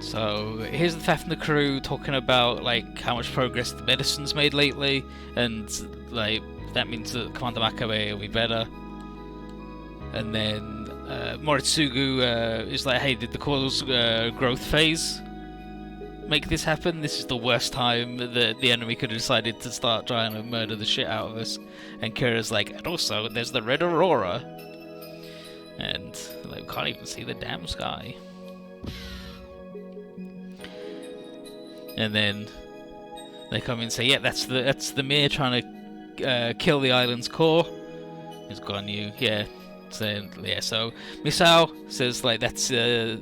So here's the Fafnir crew talking about like how much progress the medicine's made lately, and like that means that Commander Makabe will be better. And then Moritsugu is like, hey, did the causal growth phase make this happen? This is the worst time that the enemy could have decided to start trying to murder the shit out of us. And Kira's like, and also there's the red aurora, and like we can't even see the damn sky. And then they come in and say, yeah, that's the Mir trying to kill the island's core. It's gone you, yeah. So Misao says like that's the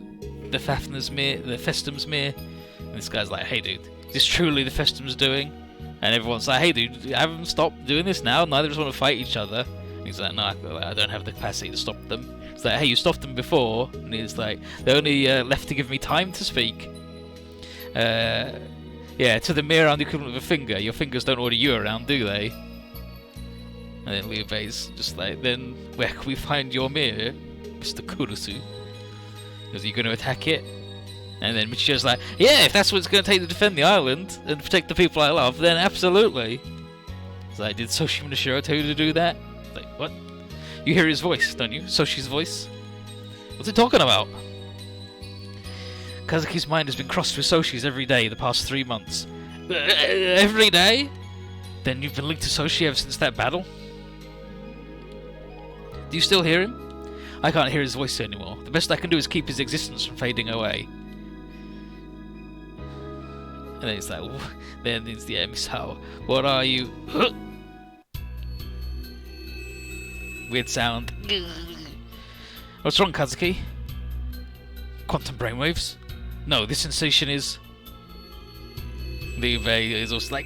Fafnir's Mir, the Festum's Mir. And this guy's like, hey dude, is this truly the Festum's doing? And everyone's like, hey dude, have them stop doing this now. Neither of us want to fight each other. And he's like, no, I don't have the capacity to stop them. It's like, hey, you stopped them before. And he's like, they only left to give me time to speak. Yeah, to the Mir around the equivalent of a finger. Your fingers don't order you around, do they? And then Liu Bei's just like, then where can we find your Mir, Mr. Kurusu? Are you going to attack it? And then Michio's like, yeah, if that's what it's going to take to defend the island and protect the people I love, then absolutely. It's like, did Soshi Minashiro tell you to do that? Like, what? You hear his voice, don't you? Soshi's voice? What's he talking about? Kazuki's mind has been crossed with Soshi's every day the past 3 months. Every day? Then you've been linked to Soshi ever since that battle? Do you still hear him? I can't hear his voice anymore. The best I can do is keep his existence from fading away. And then it's like, then it's the Misao. What are you? Weird sound. What's wrong, Kazuki? Quantum brainwaves? No, this sensation is... Liu Bei is also like...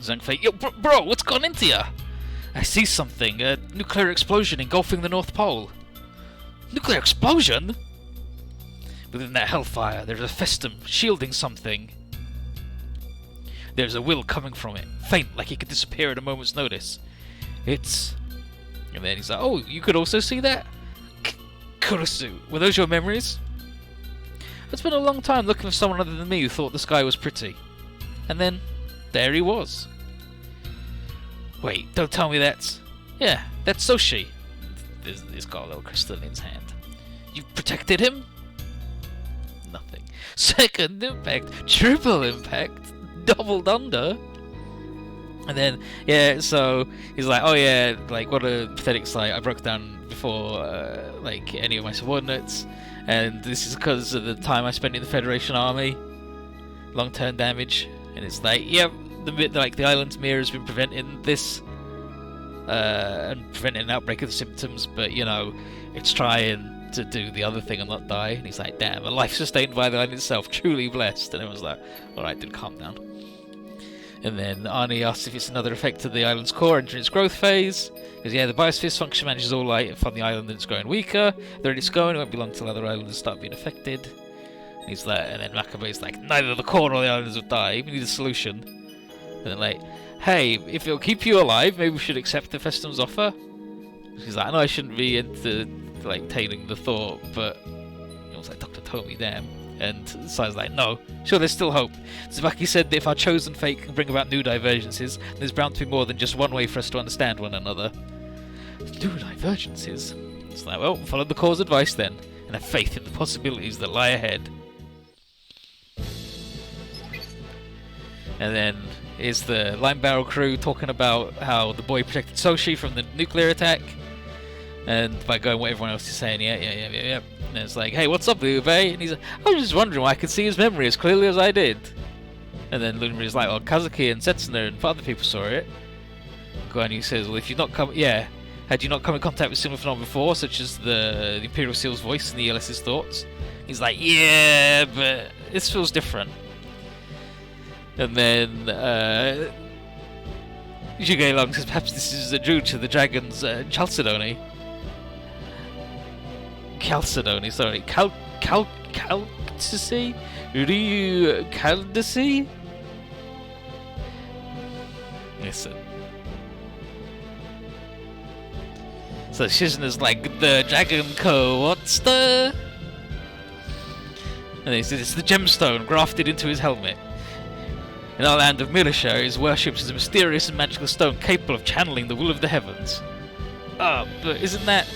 Zhang Fei, yo, bro, what's gone into ya? I see something. A nuclear explosion engulfing the North Pole. Nuclear explosion? Within that hellfire, there's a festum shielding something. There's a will coming from it, faint, like it could disappear at a moment's notice. It's... And then he's like, oh, you could also see that? Kurusu, were those your memories? It's been a long time looking for someone other than me who thought the sky was pretty. And then, there he was. Wait, don't tell me that's... Yeah, that's Soshi. He's got a little crystal in his hand. You protected him? Nothing. Second impact, triple impact, doubled under. And then, yeah, so he's like, oh yeah, like what a pathetic sight. I broke down before, like any of my subordinates, and this is because of the time I spent in the Federation Army. Long-term damage, and it's like, yeah, the island's mirror has been preventing this, and preventing an outbreak of the symptoms, but you know, it's trying to do the other thing and not die. And he's like, damn, a life sustained by the island itself, truly blessed. And everyone's like, alright, then calm down. And then Arnie asks if it's another effect of the island's core entering its growth phase. Because yeah, the biosphere's function manages all light from the island and it's growing weaker. The rate it's going, it won't be long till other islanders start being affected. And he's like, and then Makabe's like, neither the core nor the islanders will die, we need a solution. And then like, hey, if it'll keep you alive, maybe we should accept the Festum's offer. She's like, I know I shouldn't be into like tailing the thought, but it was like Dr. Tomy, damn. And Sai's like, no, sure, there's still hope. Tsubaki said that if our chosen fate can bring about new divergences, there's bound to be more than just one way for us to understand one another. New divergences? It's like, well, follow the core's advice then, and have faith in the possibilities that lie ahead. And then is the Lime Barrel crew talking about how the boy protected Soshi from the nuclear attack, and by going what everyone else is saying, yeah. And it's like, hey, what's up, Liu Bei? And he's like, I was just wondering why I could see his memory as clearly as I did. And then Lunari's like, well, Kazuki and Setsuna and other people saw it. Guanyu says, well, if you've not come, had you not come in contact with similar phenomena before, such as the Imperial Seal's voice and the ELS's thoughts? He's like, yeah, but this feels different. And then Juge Long says, perhaps this is due to the dragon's Chalcedony. Sorry. Calcisi? Ryu Caldisi? Listen. So Shizuna's like, the Dragon Co, what's the... And he says it's the gemstone grafted into his helmet. In our land of Milisha, it is worshipped as a mysterious and magical stone capable of channeling the will of the heavens. Ah, but isn't that...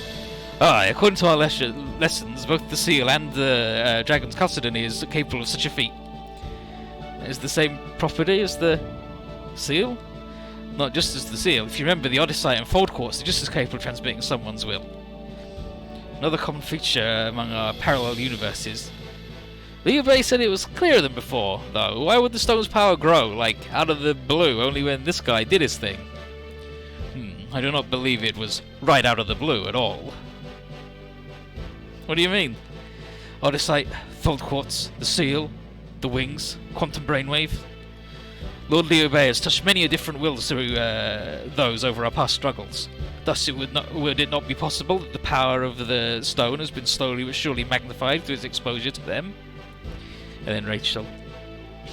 according to our lessons, both the seal and the dragon's custody is capable of such a feat. Is the same property as the seal? Not just as the seal. If you remember, the Odyssite and Fold Quartz are just as capable of transmitting someone's will. Another common feature among our parallel universes. Liu-Bei said it was clearer than before, though. Why would the stone's power grow, like, out of the blue, only when this guy did his thing? I do not believe it was right out of the blue at all. What do you mean? Odyssite, Fold Quartz, the seal, the wings, quantum brainwave. Lord Liu-Bei has touched many a different wills through those over our past struggles. Thus, would it not be possible that the power of the stone has been slowly but surely magnified through its exposure to them? And then Rachel.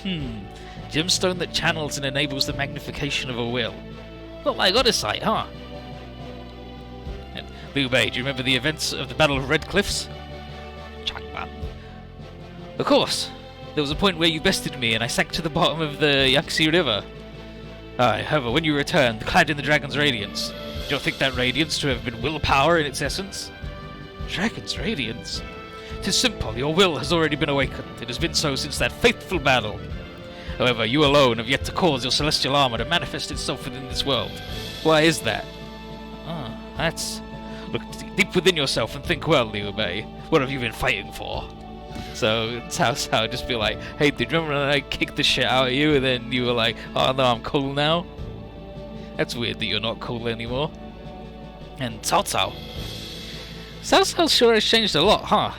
Gemstone that channels and enables the magnification of a will. Not like Odyssite, huh? And Liu-Bei, do you remember the events of the Battle of Red Cliffs? Changban. Of course. There was a point where you bested me and I sank to the bottom of the Yangtze River. However, when you returned, clad in the dragon's radiance, do you think that radiance to have been willpower in its essence? Dragon's radiance? 'Tis simple, your will has already been awakened. It has been so since that fateful battle. However, you alone have yet to cause your celestial armor to manifest itself within this world. Why is that? That's... Look deep within yourself and think well, Liu-Bei. What have you been fighting for? So, Cao Cao just be like, hey, did you remember when I kicked the shit out of you and then you were like, oh no, I'm cool now? That's weird that you're not cool anymore. And Cao Cao. Cao Cao sure has changed a lot, huh?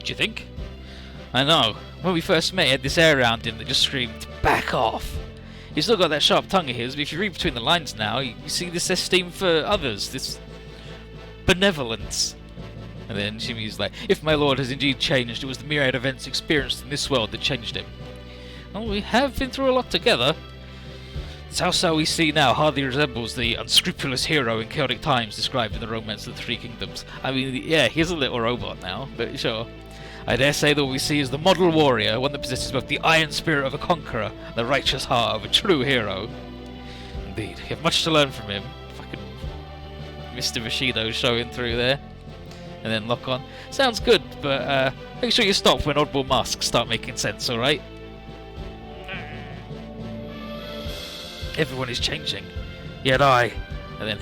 Do you think? I know. When we first met, he had this air around him that just screamed, back off! He's still got that sharp tongue of his, but if you read between the lines now, you see this esteem for others, this benevolence. And then Shimi's like, if my lord has indeed changed, it was the myriad events experienced in this world that changed him. Well, we have been through a lot together. Cao Cao we see now hardly resembles the unscrupulous hero in chaotic times described in the Romance of the Three Kingdoms. I mean, yeah, he's a little robot now, but sure. I dare say that what we see is the model warrior, one that possesses both the iron spirit of a conqueror and the righteous heart of a true hero. Indeed, you have much to learn from him. Fucking Mr. Bushido showing through there. And then lock on. Sounds good, but make sure you stop when oddball masks start making sense, alright? Everyone is changing. Yet I. And then,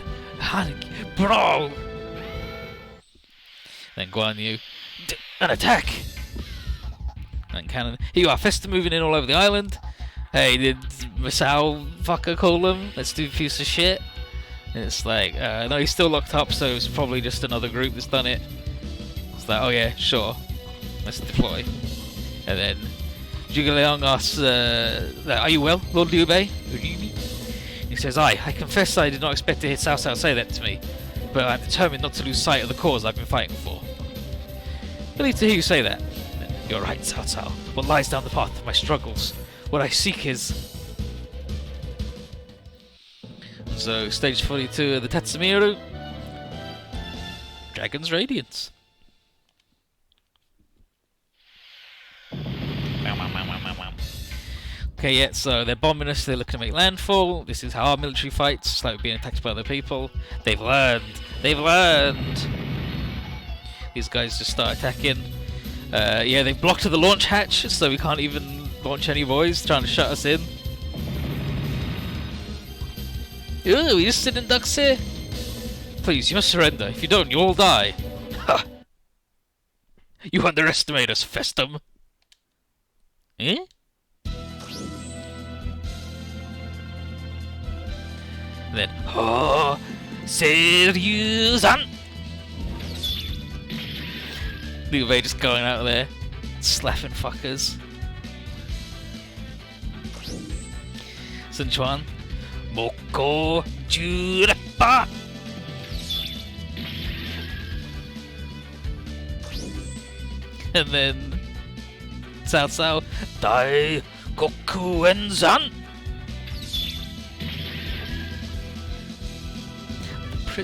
bro! Then Guan Yu. An attack! And cannon. Here you are, Festa moving in all over the island. Hey, did Masao fucker call him? Let's do a piece of shit. And it's like, no, he's still locked up, so it's probably just another group that's done it. It's like, oh yeah, sure. Let's deploy. And then Zhuge Liang asks, are you well, Lord Liu-Bei? He says, I confess I did not expect to hear Cao Cao say that to me, but I'm determined not to lose sight of the cause I've been fighting for. Relieved to hear you say that. You're right, Cao Cao. What lies down the path of my struggles? What I seek is... So, stage 42 of the Tatsumiya route. Dragon's Radiance. Okay, yeah, so they're bombing us, they're looking to make landfall. This is how our military fights, it's like being attacked by other people. They've learned! They've learned! These guys just start attacking. Yeah, they've blocked the launch hatch, so we can't even launch any boys, trying to shut us in. Ooh, we just sitting ducks here? Please, you must surrender. If you don't, you'll all die. Ha! You underestimate us, Festum. Eh? And then, oh, Seryuzan! Liu-Bei just going out there, slapping fuckers. Sun Quan, Moko Jurappa! And then Cao Cao, Dai Gokuen-san! The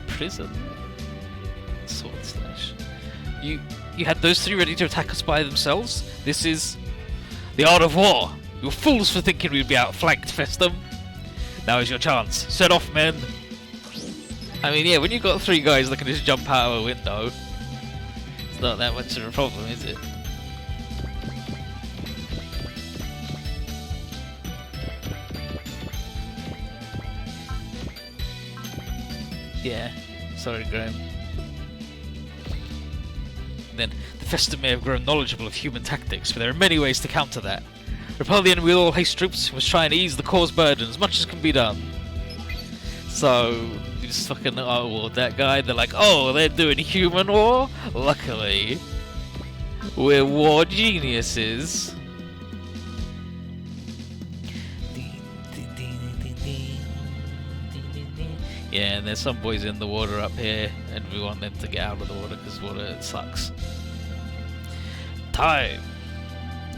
prison. Sword slash. You had those three ready to attack us by themselves? This is the art of war. You're fools for thinking we'd be outflanked, Festum. Now is your chance. Set off, men. I mean, yeah, when you've got three guys that can just jump out of a window, it's not that much of a problem, is it? Yeah, sorry, Graham. Then, the Festum may have grown knowledgeable of human tactics, but there are many ways to counter that. Repel the enemy with all haste troops, must try and ease the cause burden as much as can be done. So, we just fucking outward that guy, they're like, oh, they're doing human war? Luckily, we're war geniuses. Yeah, and there's some boys in the water up here, and we want them to get out of the water because water sucks. Time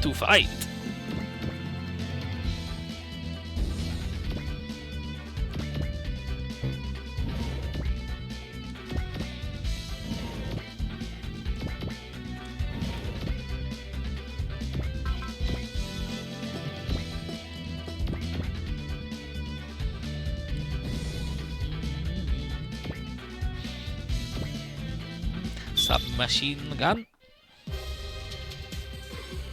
to fight! Submachine gun.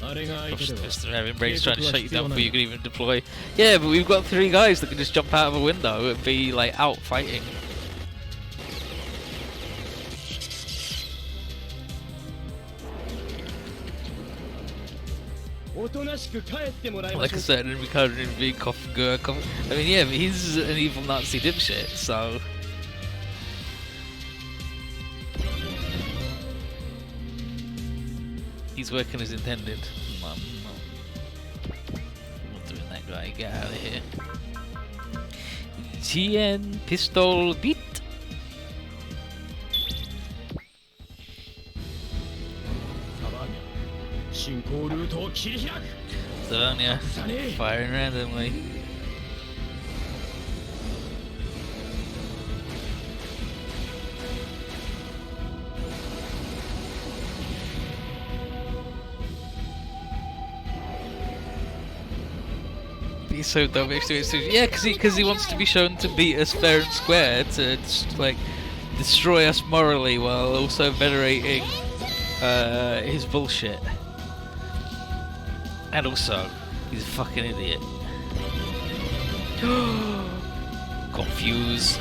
Mr. Having brains trying to shut you down before you can even deploy. Yeah, but we've got three guys that can just jump out of a window and be like out fighting. Like a certain enemy code in being cough. I mean, yeah, but he's an evil Nazi dipshit, so. He's working as intended. I'm not doing that guy. Get out of here. GN pistol beat. Savania firing randomly. He's so dumb. Yeah, because he wants to be shown to beat us fair and square, to just, like destroy us morally while also venerating his bullshit. And also, he's a fucking idiot. Confuse.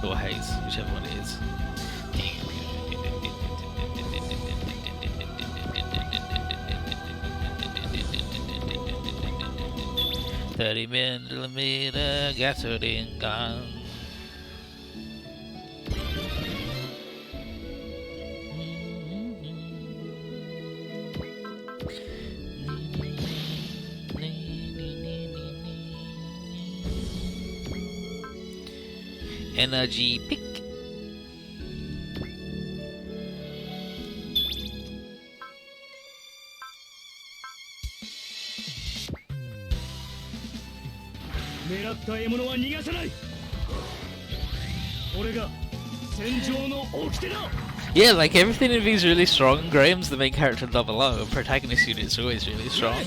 Or haze, whichever one it is. 30mm gasoline gun. Energy pick. Yeah, like everything in V is really strong. Graham's the main character in Double O. Protagonist unit's always really strong.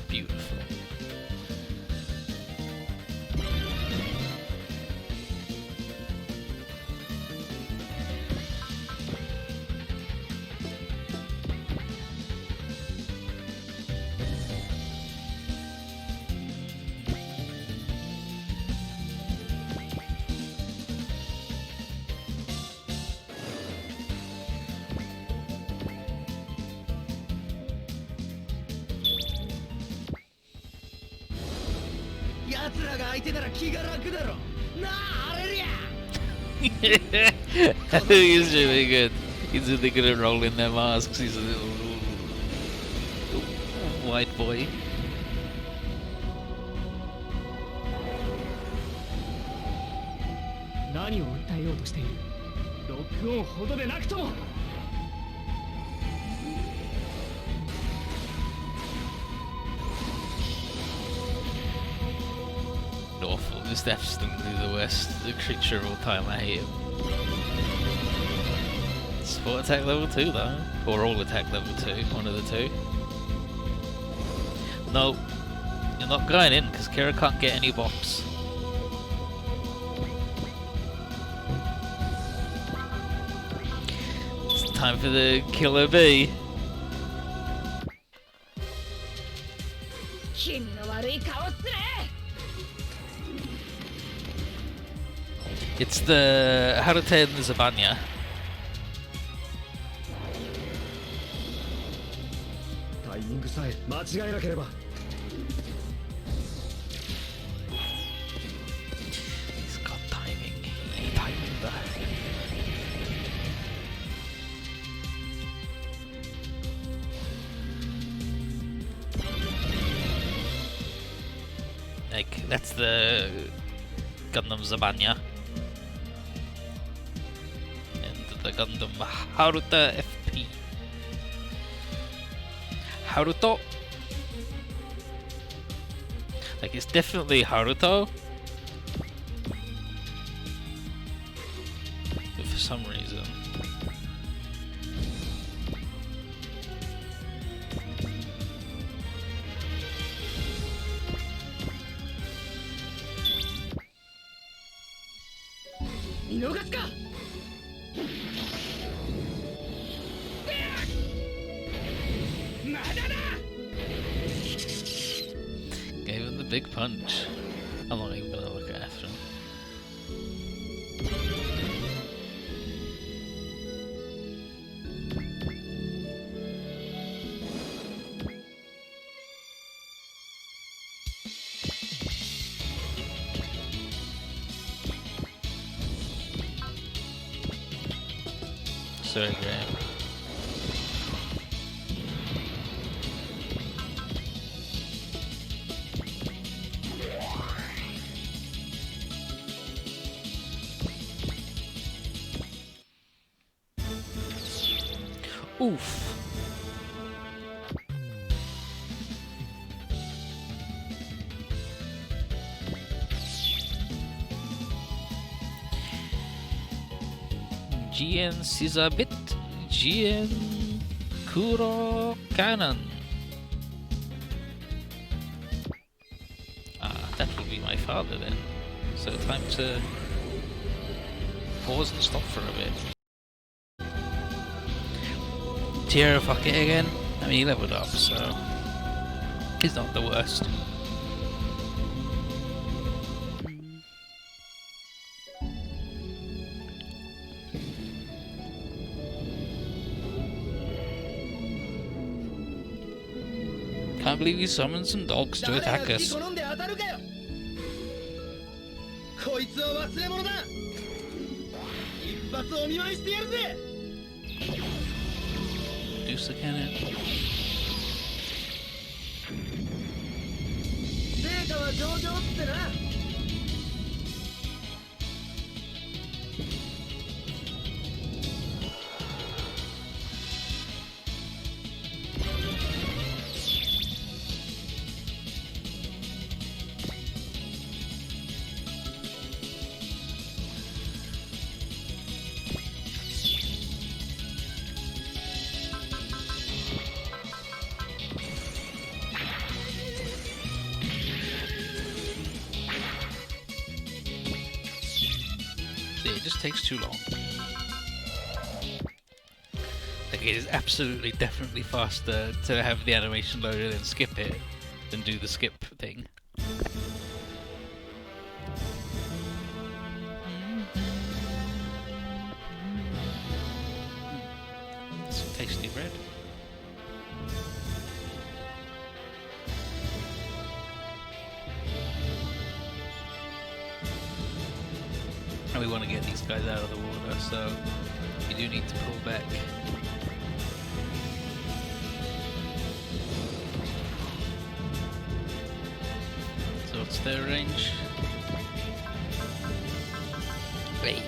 Beautiful. He's really good. He's really good at rolling their masks. He's a little white boy. 何を訴えようとしている。ロックオンほどでなくとも。Awful. This definitely the worst creature of all time. I hate him. Support attack level 2 though. Or all attack level 2. One of the two. No. You're not going in because Kira can't get any bops. It's time for the killer bee. It's the Harute and the Zabanya. He's got timing. Timing that. Like, that's the Gundam Zabanya. The Gundam Haruta FP. Haruto? Like, it's definitely Haruto. But for some reason. Gave him the big punch. I'm not even gonna look after him. Sorry, Graham. Oof. GN Scissabit, GN Kuro Cannon. That will be my father then. So time to pause and stop for a bit. Tierra, fuck it again. I mean, he leveled up, so he's not the worst. Can't believe you summoned some dogs to attack us. Deuce the cannon. It just takes too long. Like, it is absolutely, definitely faster to have the animation loaded and skip it than do the skip thing. Some tasty bread. And we want to get these guys out of the water, so we do need to pull back. So what's their range? 3. 1,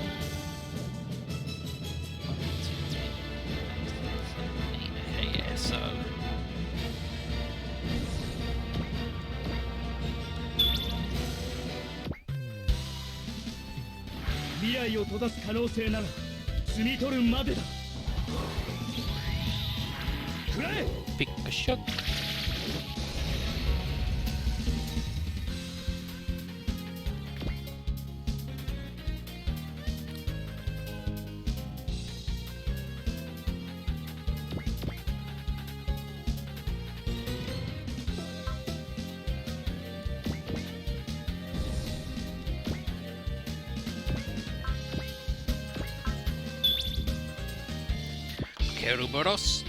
2, 3, 8. Okay, yeah, so...未来を閉ざす可能性なら摘み取るまでだ。くらえ。 Pick a shot. Keruboros.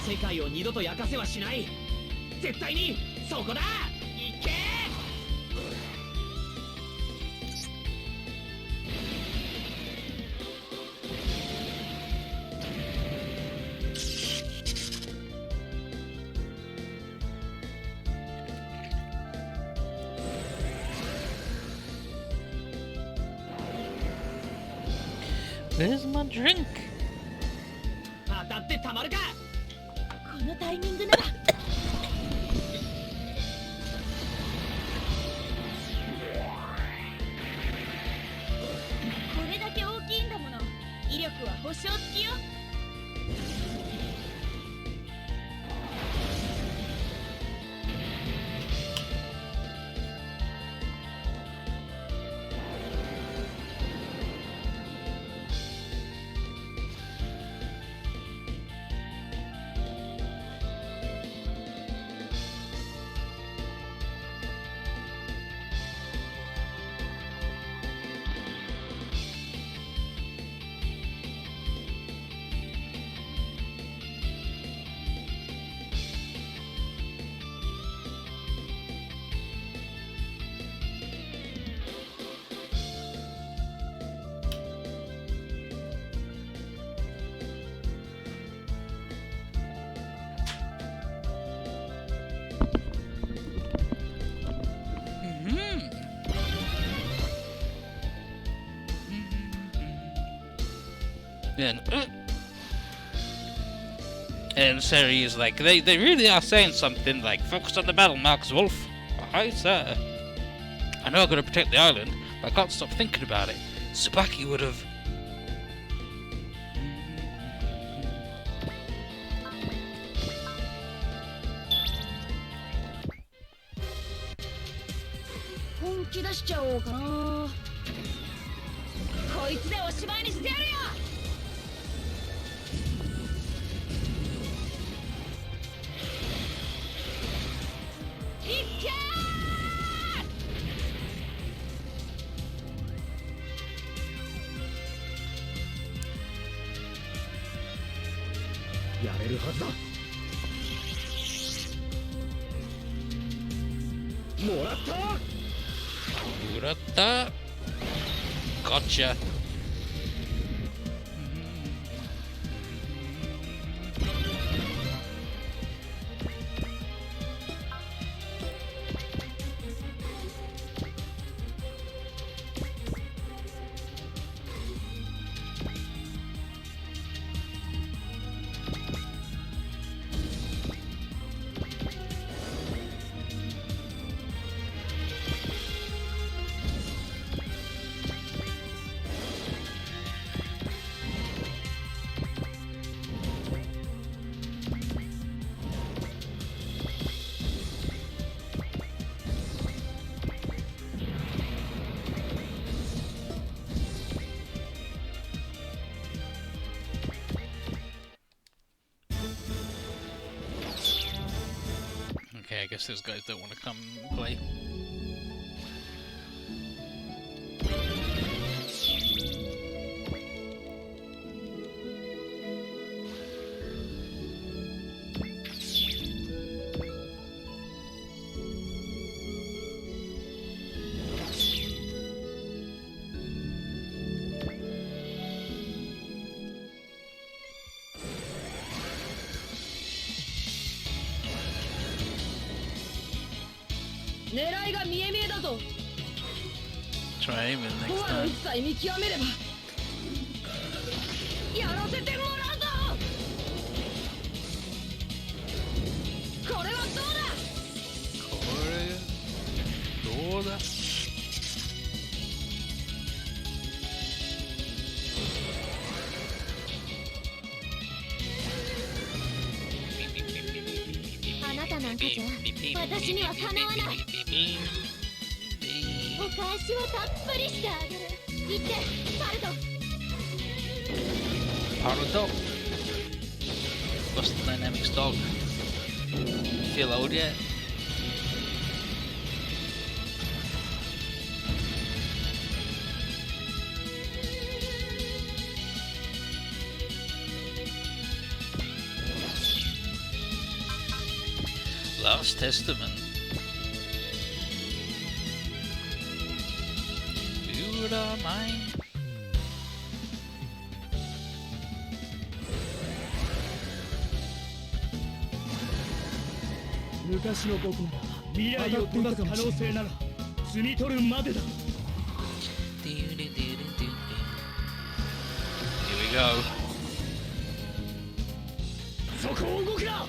世界を二度と焼かせはしない。絶対にそこだ。行け。Where's my drink? 当たってたまるか。このタイミングなら。これだけ大きいんだもの。威力は保証付きよ。And Seri is like, they really are saying something like, focus on the battle, Marcus Wolf. Aye, sir. I know I've got to protect the island, but I can't stop thinking about it. Tsubaki would have...本気出しちゃおうかな。こいつでおしまいにしてやるよ。やれるはずだ。もらった。 Urata. Gotcha. Okay, I guess those guys don't want to come and play. 狙いが見え見えだぞ。 Try aiming ボ next アの time. 一切見極めればやらせてもらうぞ。これはどうだ。どうだ。あなたなんかじゃ私にはかなわない。お返しをたっぷりしてあげる。言ってパルト。 Paruto. What's the dynamics dog? Feel old yet? Last Testament. You are mine. 昔の僕が未来を閉ざす可能性なら摘み取るまでだ。 Here we go. そこを動くな。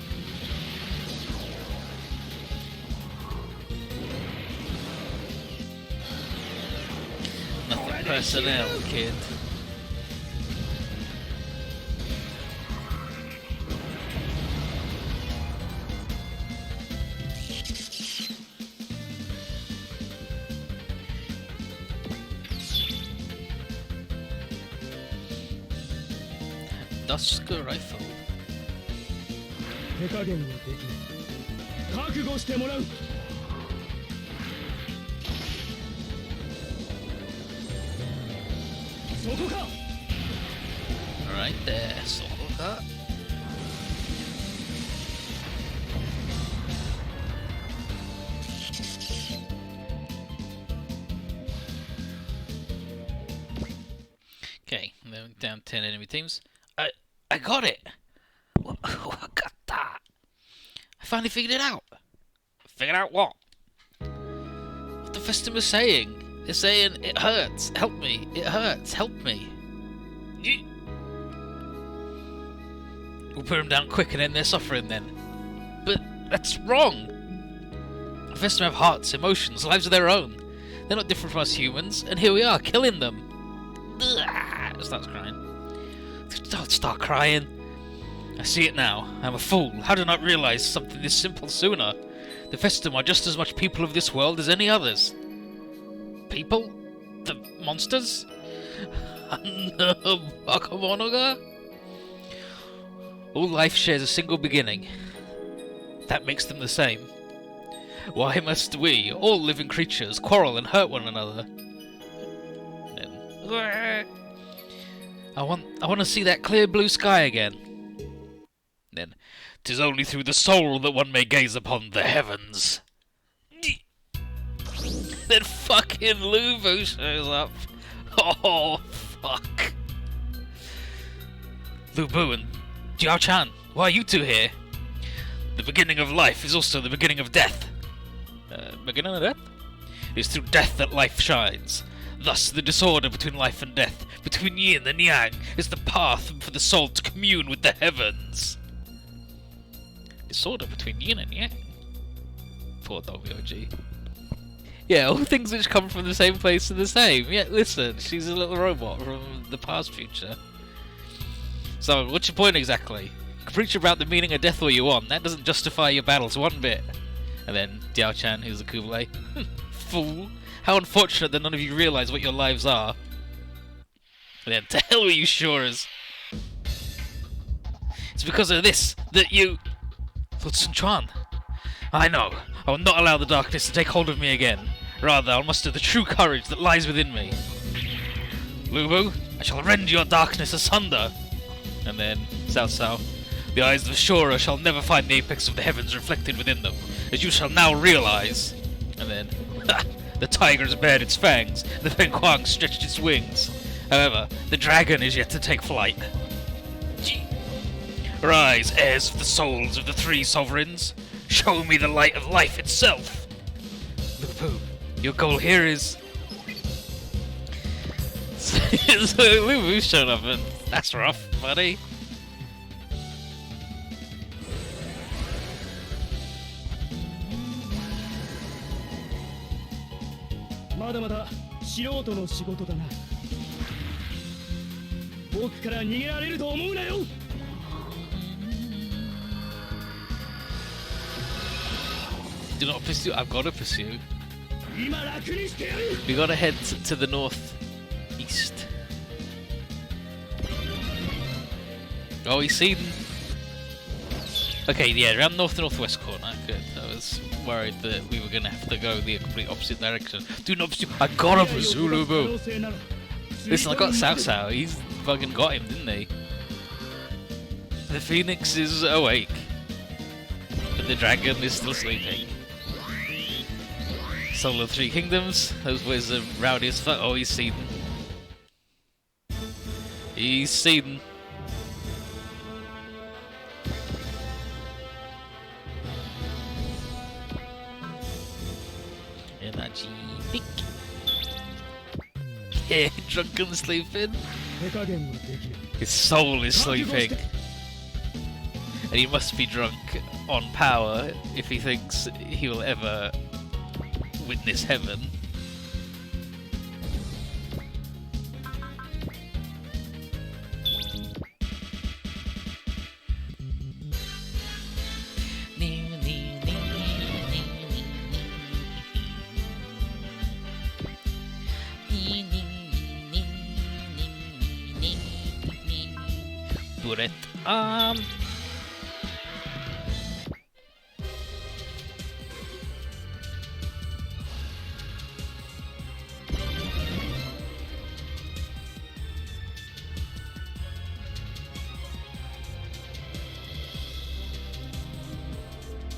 Nothing personnel, kid. Dusk rifle. 手加減はできない。覚悟してもらう。そこか。 Right there. So that. Okay, moving down 10 enemy teams. I got it! I got that! I finally figured it out! Figured out what? What the Festima's saying? They're saying, it hurts, help me, it hurts, help me. We'll put them down quick and end their suffering then. But that's wrong! The Festima have hearts, emotions, lives of their own. They're not different from us humans, and here we are, killing them. Starts crying. Don't start crying. I see it now. I'm a fool. How did I not realize something this simple sooner? The Festum are just as much people of this world as any others. People? The monsters? Bakamonoga? All life shares a single beginning. That makes them the same. Why must we, all living creatures, quarrel and hurt one another? I want to see that clear blue sky again. Then, 'tis only through the soul that one may gaze upon the heavens. Then fucking Lubu shows up. Oh, fuck. Lubu and Jiao-chan, why are you two here? The beginning of life is also the beginning of death. Beginning of death? It is through death that life shines. Thus, the disorder between life and death, between yin and yang, is the path for the soul to commune with the heavens. Disorder between yin and yang? Poor WOG. Yeah, all things which come from the same place are the same. Yeah, listen, she's a little robot from the past future. So, what's your point exactly? You can preach about the meaning of death all you want, that doesn't justify your battles one bit. And then, Diao-chan, who's a Kublai. Fool. How unfortunate that none of you realise what your lives are. And then, to hell with you Shurers. It's because of this that you... Lord Sun Quan. I know. I will not allow the darkness to take hold of me again. Rather, I'll muster the true courage that lies within me. Lubu, I shall rend your darkness asunder. And then, Cao Cao. The eyes of the Shura shall never find the apex of the heavens reflected within them, as you shall now realise. And then, ha! The tiger has bared its fangs, the Fen Kuang stretched its wings. However, the dragon is yet to take flight. Rise, heirs of the souls of the three sovereigns. Show me the light of life itself. Your goal here is... so Luvu's shown up and that's rough, buddy. Do not pursue. I've got to pursue. We gotta head to the northeast. Oh, he's seen. Okay, yeah, around northwest corner. Good. I was worried that we were gonna have to go the complete opposite direction. Do not pursue. I gotta pursue Lubu. Listen, I got Sao. He's fucking got him, didn't he? The Phoenix is awake, but the dragon is still sleeping. Soul of Three Kingdoms. Those boys are rowdy as fuck. Oh, he's seen. He's seen. Energy peak. Yeah, drunken sleeping. His soul is sleeping. And he must be drunk on power if he thinks he will ever witness heaven. Bullet arm.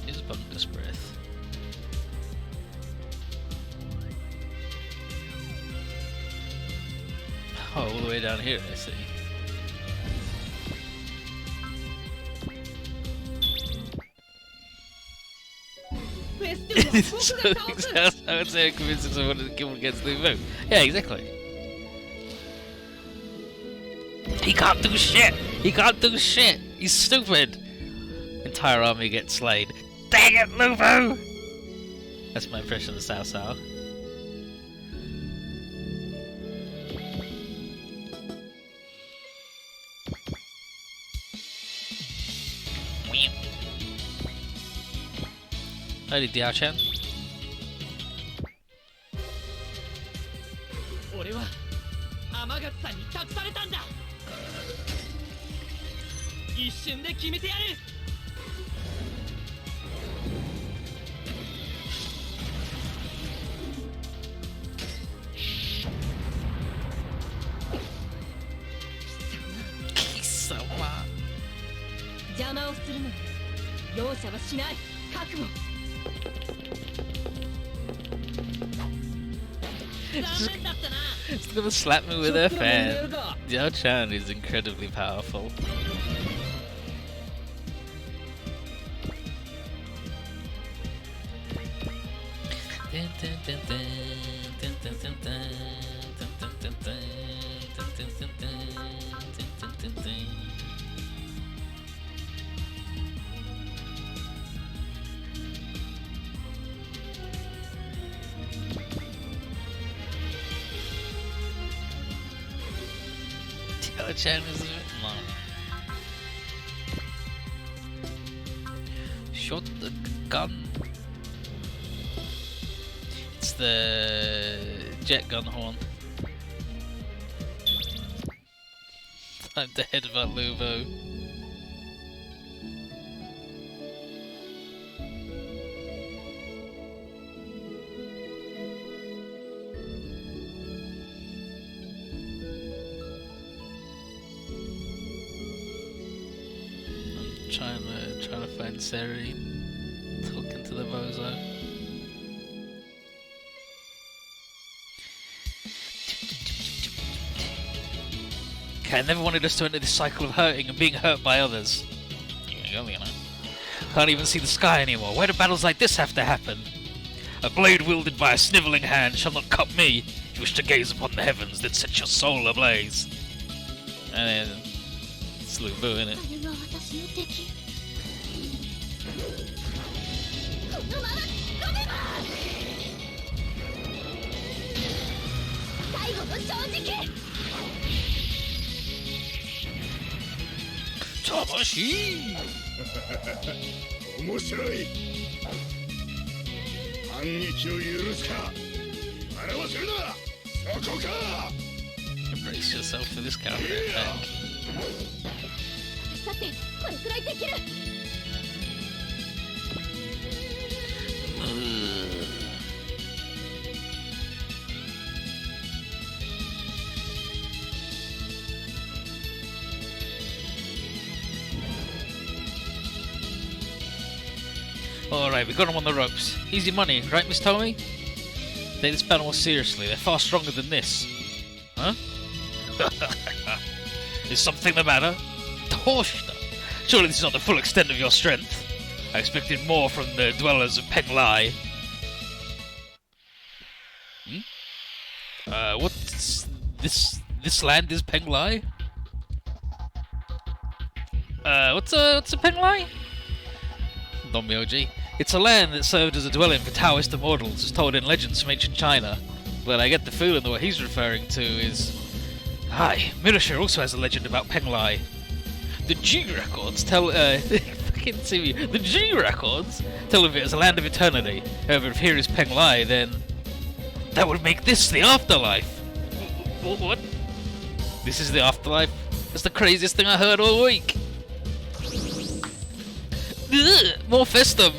Is Bungus breath. Oh, all the way down here, I see. So I would say convincing someone to kill against the vote. Yeah, exactly. He can't do shit! He can't do shit! He's stupid! Entire army gets slain. Dang it, Luvu! That's my impression of Sao Sao. Howdy, Diao-chan. 俺は天勝さんに託されたんだ。一瞬で決めてやる。貴様。邪魔をするのに容赦はしない。覚悟。 She's gonna slap me with her fan. Diao-chan is incredibly powerful. Diao-chan is a bit long. Shot the gun. It's the jet gun horn. Time to headbutt Luvo. Trying to find Seri talking to the bozo. Okay, I never wanted us to enter this cycle of hurting and being hurt by others. You know. Can't even see the sky anymore. Why do battles like this have to happen? A blade wielded by a snivelling hand shall not cut me. You wish to gaze upon the heavens, then set your soul ablaze. And then it's Lu Bu, innit? あれが私の敵このまま突っ込めば最後の正直魂面白い反撃を許すか笑わせるなそこか Brace yourself for this counter attack. さてこれくらいできる Alright, we got him on the ropes. Easy money, right, Miss Tommy? Take this battle more seriously. They're far stronger than this. Huh? Is something the matter? Torshna! Surely this is not the full extent of your strength. I expected more from the dwellers of Penglai. What's this? This land is Penglai? What's a Penglai? Donmyoji. It's a land that served as a dwelling for Taoist immortals, as told in legends from ancient China. But I get the feeling that what he's referring to is... Aye, Mirasha also has a legend about Penglai. The G records tell... fucking see me. The G records tell of it as a land of eternity. However, if here is Penglai, then... That would make this the afterlife! What? This is the afterlife? That's the craziest thing I heard all week! Ugh, more Festum!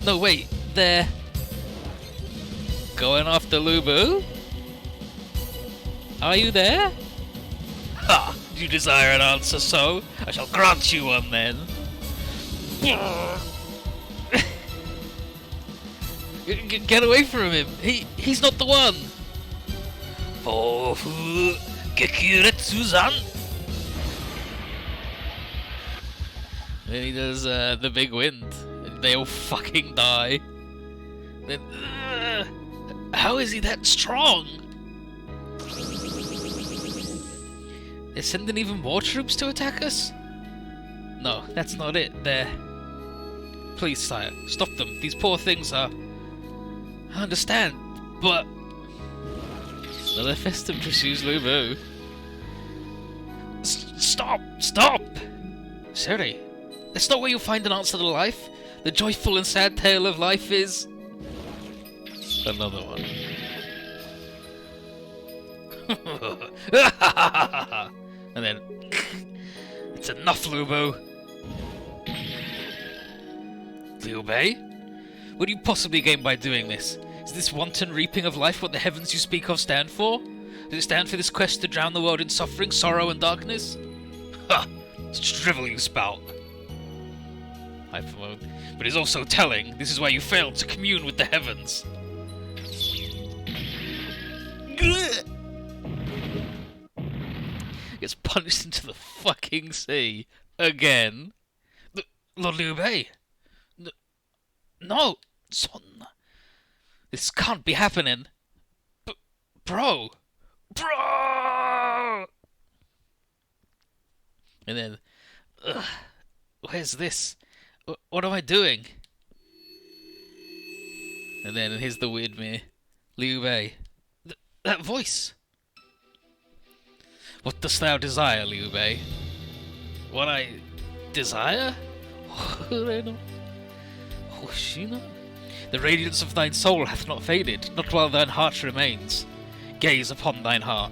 No, wait, they're... Going after Lu Bu? Are you there? Ha! You desire an answer, so I shall grant you one then. Get away from him! He's not the one! Pofu Gekiretsu-zan! Then he does the big wind. And they all fucking die. Then, how is he that strong? They're sending even more troops to attack us? No, that's not it. They're... Please, sire, stop them. These poor things are... I understand, but... Another Festum pursues Lu Bu. Stop! Stop! Sorry. That's not where you'll find an answer to life. The joyful and sad tale of life is... Another one. And then... It's enough, Lu Bu! Liu Bei? What do you possibly gain by doing this? Is this wanton reaping of life what the heavens you speak of stand for? Does it stand for this quest to drown the world in suffering, sorrow, and darkness? Ha! Such drivel you spout! Hypermode. But it's also telling, this is why you failed to commune with the heavens. Gets punched into the fucking sea. Again. Lord Liu Bei! No! Son! This can't be happening! Bro! Bro! And then... where's this? What am I doing? And then here's the weird me. Liu Bei. That voice! What dost thou desire, Liu Bei? What I desire? The radiance of thine soul hath not faded, not while thine heart remains. Gaze upon thine heart.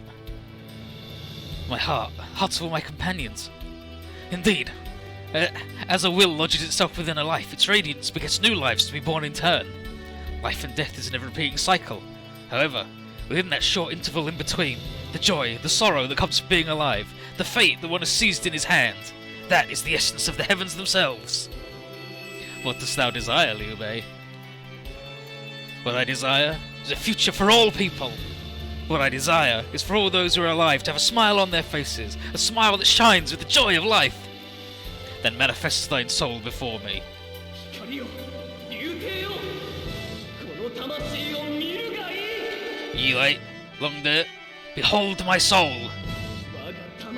My heart, hearts of all my companions. Indeed, as a will lodges itself within a life, its radiance begets new lives to be born in turn. Life and death is an ever-repeating cycle. However, within that short interval in between, the joy, the sorrow that comes from being alive, the fate that one has seized in his hand, that is the essence of the heavens themselves. What dost thou desire, Liu Bei? What I desire is a future for all people. What I desire is for all those who are alive to have a smile on their faces, a smile that shines with the joy of life. Then manifest thine soul before me. 光よ流星よこの魂を見るがいい。 You long there. Behold my soul. 我が魂は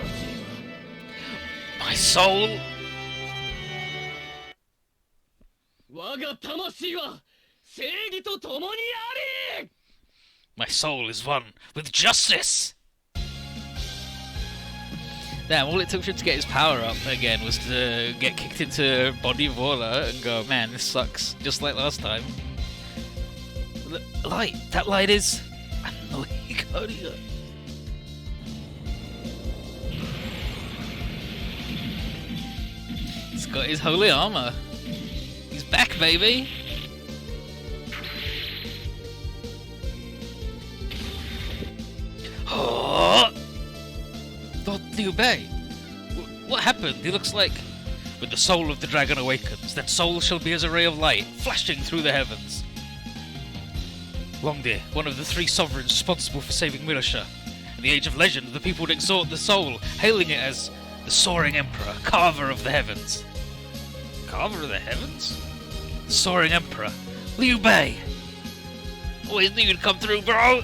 My soul. 我が魂は正義と共にあり。 My soul is one with justice. Damn, all it took for him to get his power up again was to get kicked into a body of water and go, man, this sucks, just like last time. Light, that light is... He's got his holy armor. He's back, baby. Oh! Lord Liu Bei! What happened? He looks like... When the soul of the dragon awakens, that soul shall be as a ray of light, flashing through the heavens. Longdeer, one of the 3 sovereigns responsible for saving Mirasha. In the age of legend, the people would exalt the soul, hailing it as the soaring emperor, carver of the heavens. Carver of the heavens? The soaring emperor, Liu Bei! Always knew you'd come through, bro!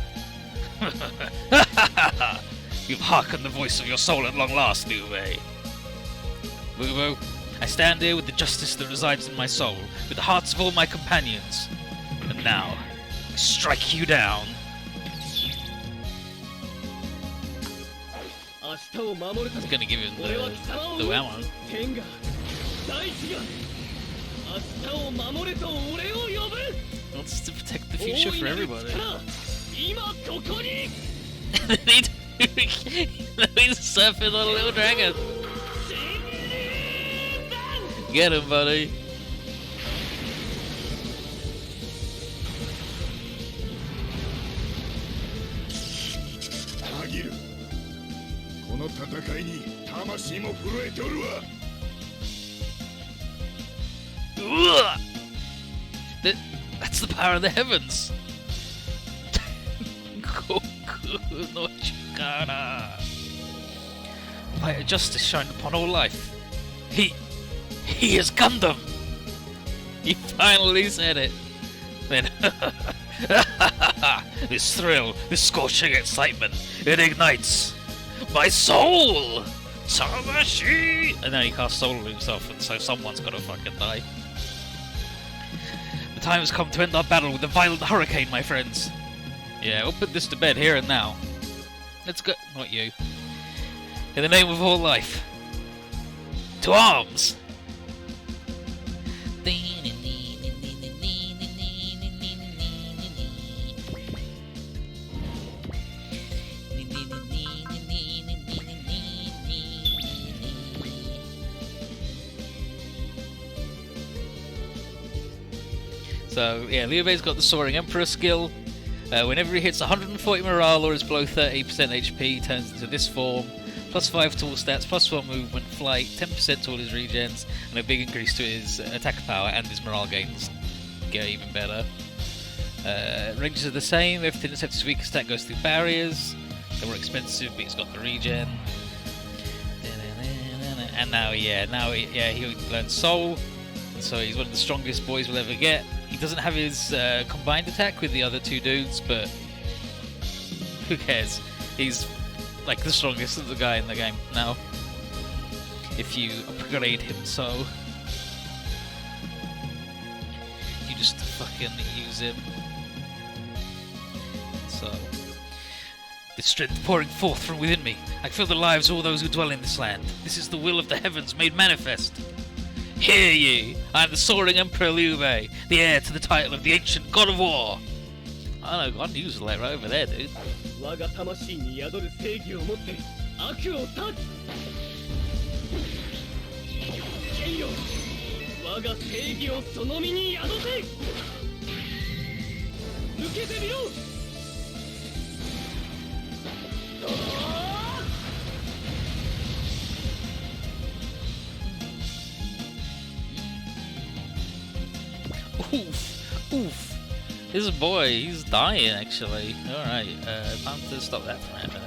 You've hearkened the voice of your soul at long last, Liu Bei. Wubo, I stand here with the justice that resides in my soul, with the hearts of all my companions. And now, I strike you down. 明日を守るた It's め gonna give him 俺は貴様を the ammo. 天が大地が明日を守れと俺を呼ぶ。 Wants to protect the future for everybody. 今ここに He's surfing on a little dragon. Get him, buddy. たぎる。この戦いに魂も震えておるわ。 That's the power of the heavens. Goku no Chikara. Light of justice shine upon all life. He is Gundam. He finally said it. Then this thrill, this scorching excitement, it ignites my soul. Tamashi. And then he casts soul on himself, and so someone's got to fucking die. The time has come to end our battle with a violent hurricane, my friends. Yeah, we'll put this to bed here and now. Let's go. Not you. In the name of all life. To arms! So, yeah, Liu Bei's got the Soaring Emperor skill. Whenever he hits 140 morale or is below 30% HP, he turns into this form. Plus 5 to all stats, plus 1 movement, flight, 10% to all his regens, and a big increase to his attack power and his morale gains. Get even better. Ranges are the same, everything except his weakest attack goes through barriers. They're more expensive, but he's got the regen. And now, he learns Soul, and so he's one of the strongest boys we'll ever get. He doesn't have his combined attack with the other 2 dudes, but who cares? He's like the strongest of the guy in the game now. If you upgrade him, so you just fucking use him. So the strength pouring forth from within me, I feel the lives of all those who dwell in this land. This is the will of the heavens made manifest. Hear ye! I am the soaring Emperor Liu Bei, the heir to the title of the ancient God of War. I know, God news like right over there, dude. 我が魂に宿る正義をもって悪を断つ。剣よ、我が正義をその身に宿せ。受けてみろ。Oof, oof. This boy, he's dying actually. Alright, time to stop that from happening.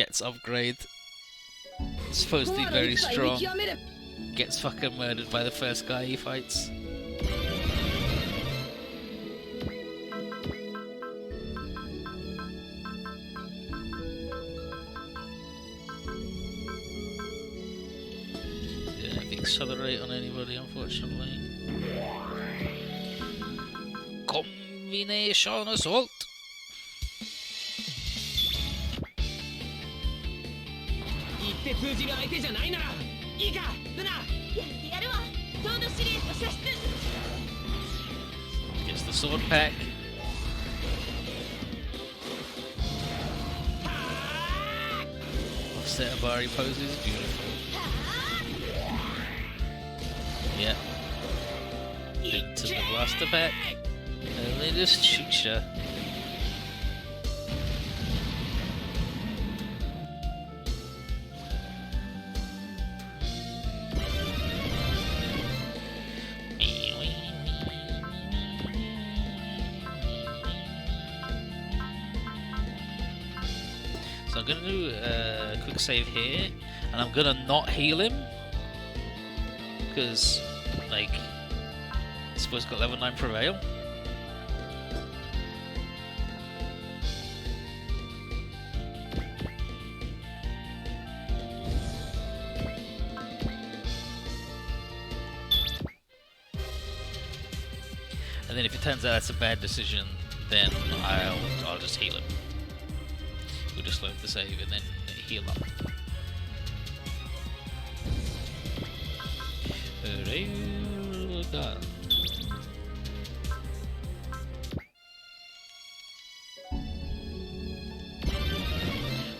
gets upgrade. Supposed to be very strong. Gets fucking murdered by the first guy he fights. Didn't accelerate on anybody, unfortunately. Combination assault! Gets the sword pack. Set of Bari poses, beautiful. Yeah. Into the blaster pack. And they just shoot ya. So I'm gonna do a quick save here, and I'm gonna not heal him, because, like, I suppose got level 9 prevail. And then if it turns out that's a bad decision, then I'll just heal him. We'll just load the save and then heal up. Done.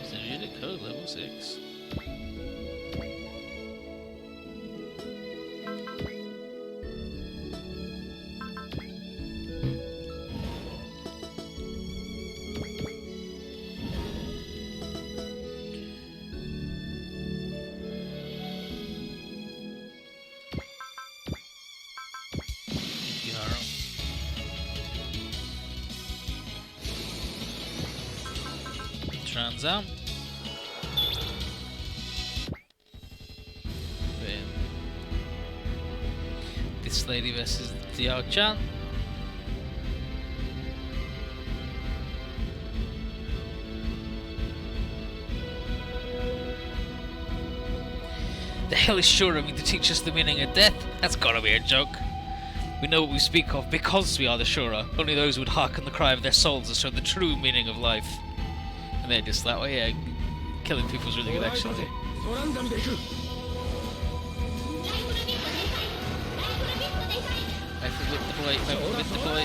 Synergetic code level 6. Trans out. Then this lady versus Diao-chan. The hell is Shura mean to teach us the meaning of death? That's gotta be a joke. We know what we speak of because we are the Shura. Only those who would hearken the cry of their souls to show the true meaning of life. And they're just that way, yeah, killing people's really good actually. Rifle with the boy, rifle with the boy.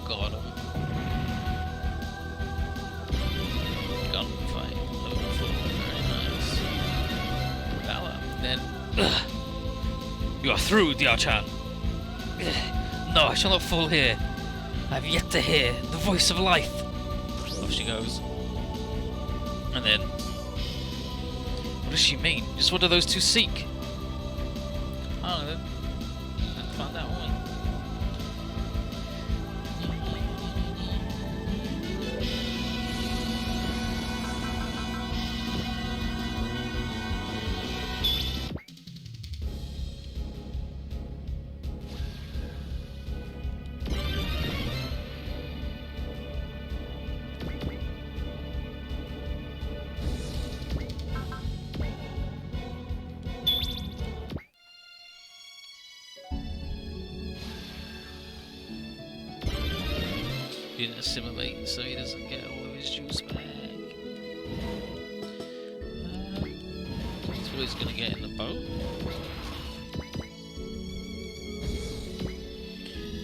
Got him. Gunfight, level 4, very nice. Valor, then... You are through, Diao-chan! No, I shall not fall here. I have yet to hear the voice of life. Off she goes. And then... What does she mean? Just what do those two seek? Oh, then... Let's find out, won't we? He didn't assimilate, so he doesn't get all of his juice back. That's what he's gonna get in the boat.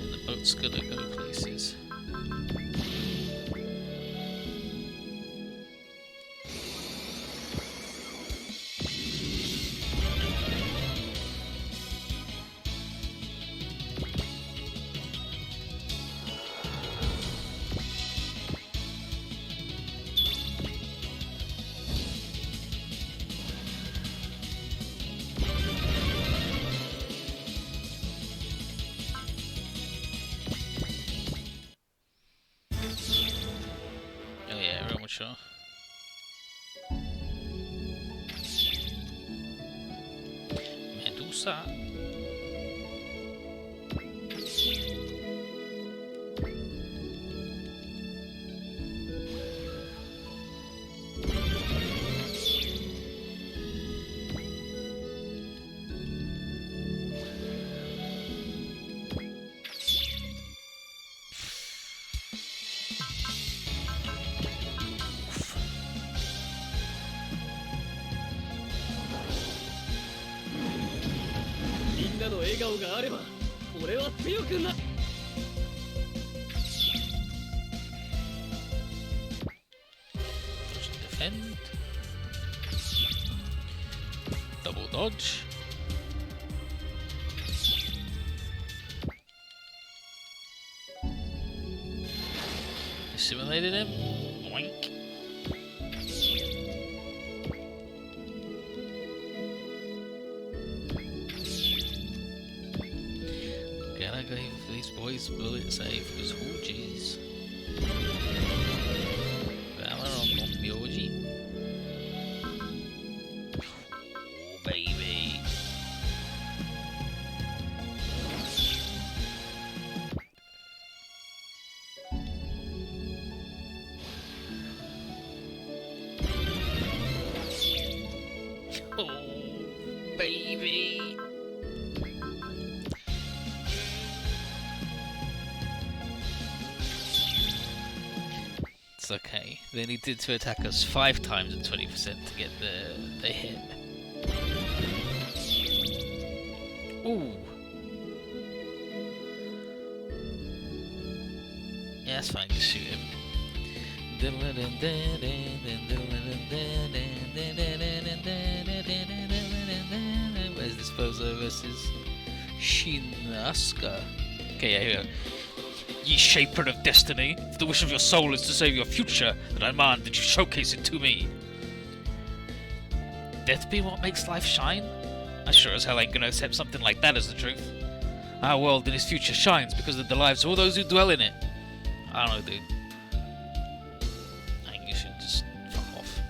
And the boat's gonna go places. future. Medusa. Defend. Double dodge. Assimilated him. Boink. Gotta give these boys bullet save because oh jeez. Valor on Myoji. Oh baby. Oh baby. It's okay. They needed to attack us 5 times at 20% to get the hit. Ooh. Yeah, that's fine. Just shoot him. Where's this Pauso versus Shinasuka? Okay, yeah, here we go. Ye shaper of destiny, if the wish of your soul is to save your future, then I demand that you showcase it to me. Death be what makes life shine? I sure as hell ain't gonna accept something like that as the truth. Our world and its future shines because of the lives of all those who dwell in it. I don't know, dude. I think you should just fuck off.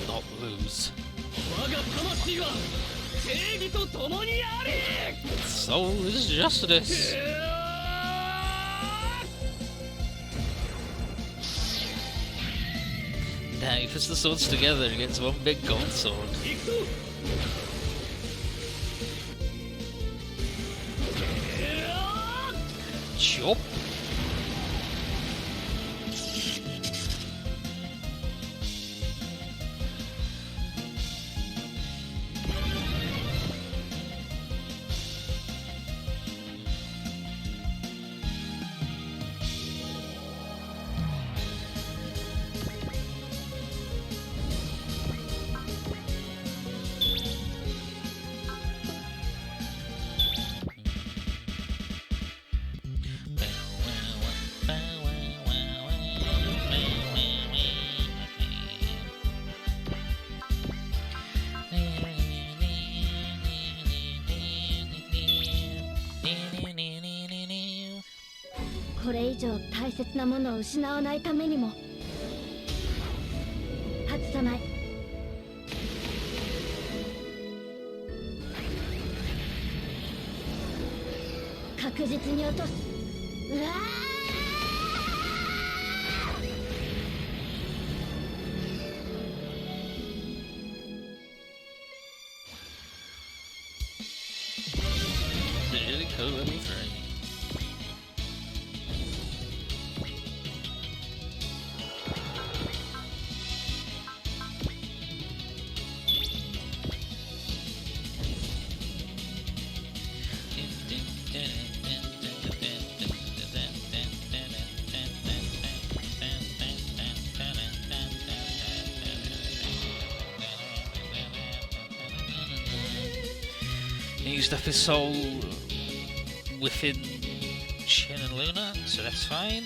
Not lose. Soul is justice. Now he puts the swords together and gets one big gold sword. Chop.これ以上大切なものを失わないためにも外さない。確実に落とす。うわーReally cool level 3. he used up his soul within Shin and Luna, so that's fine.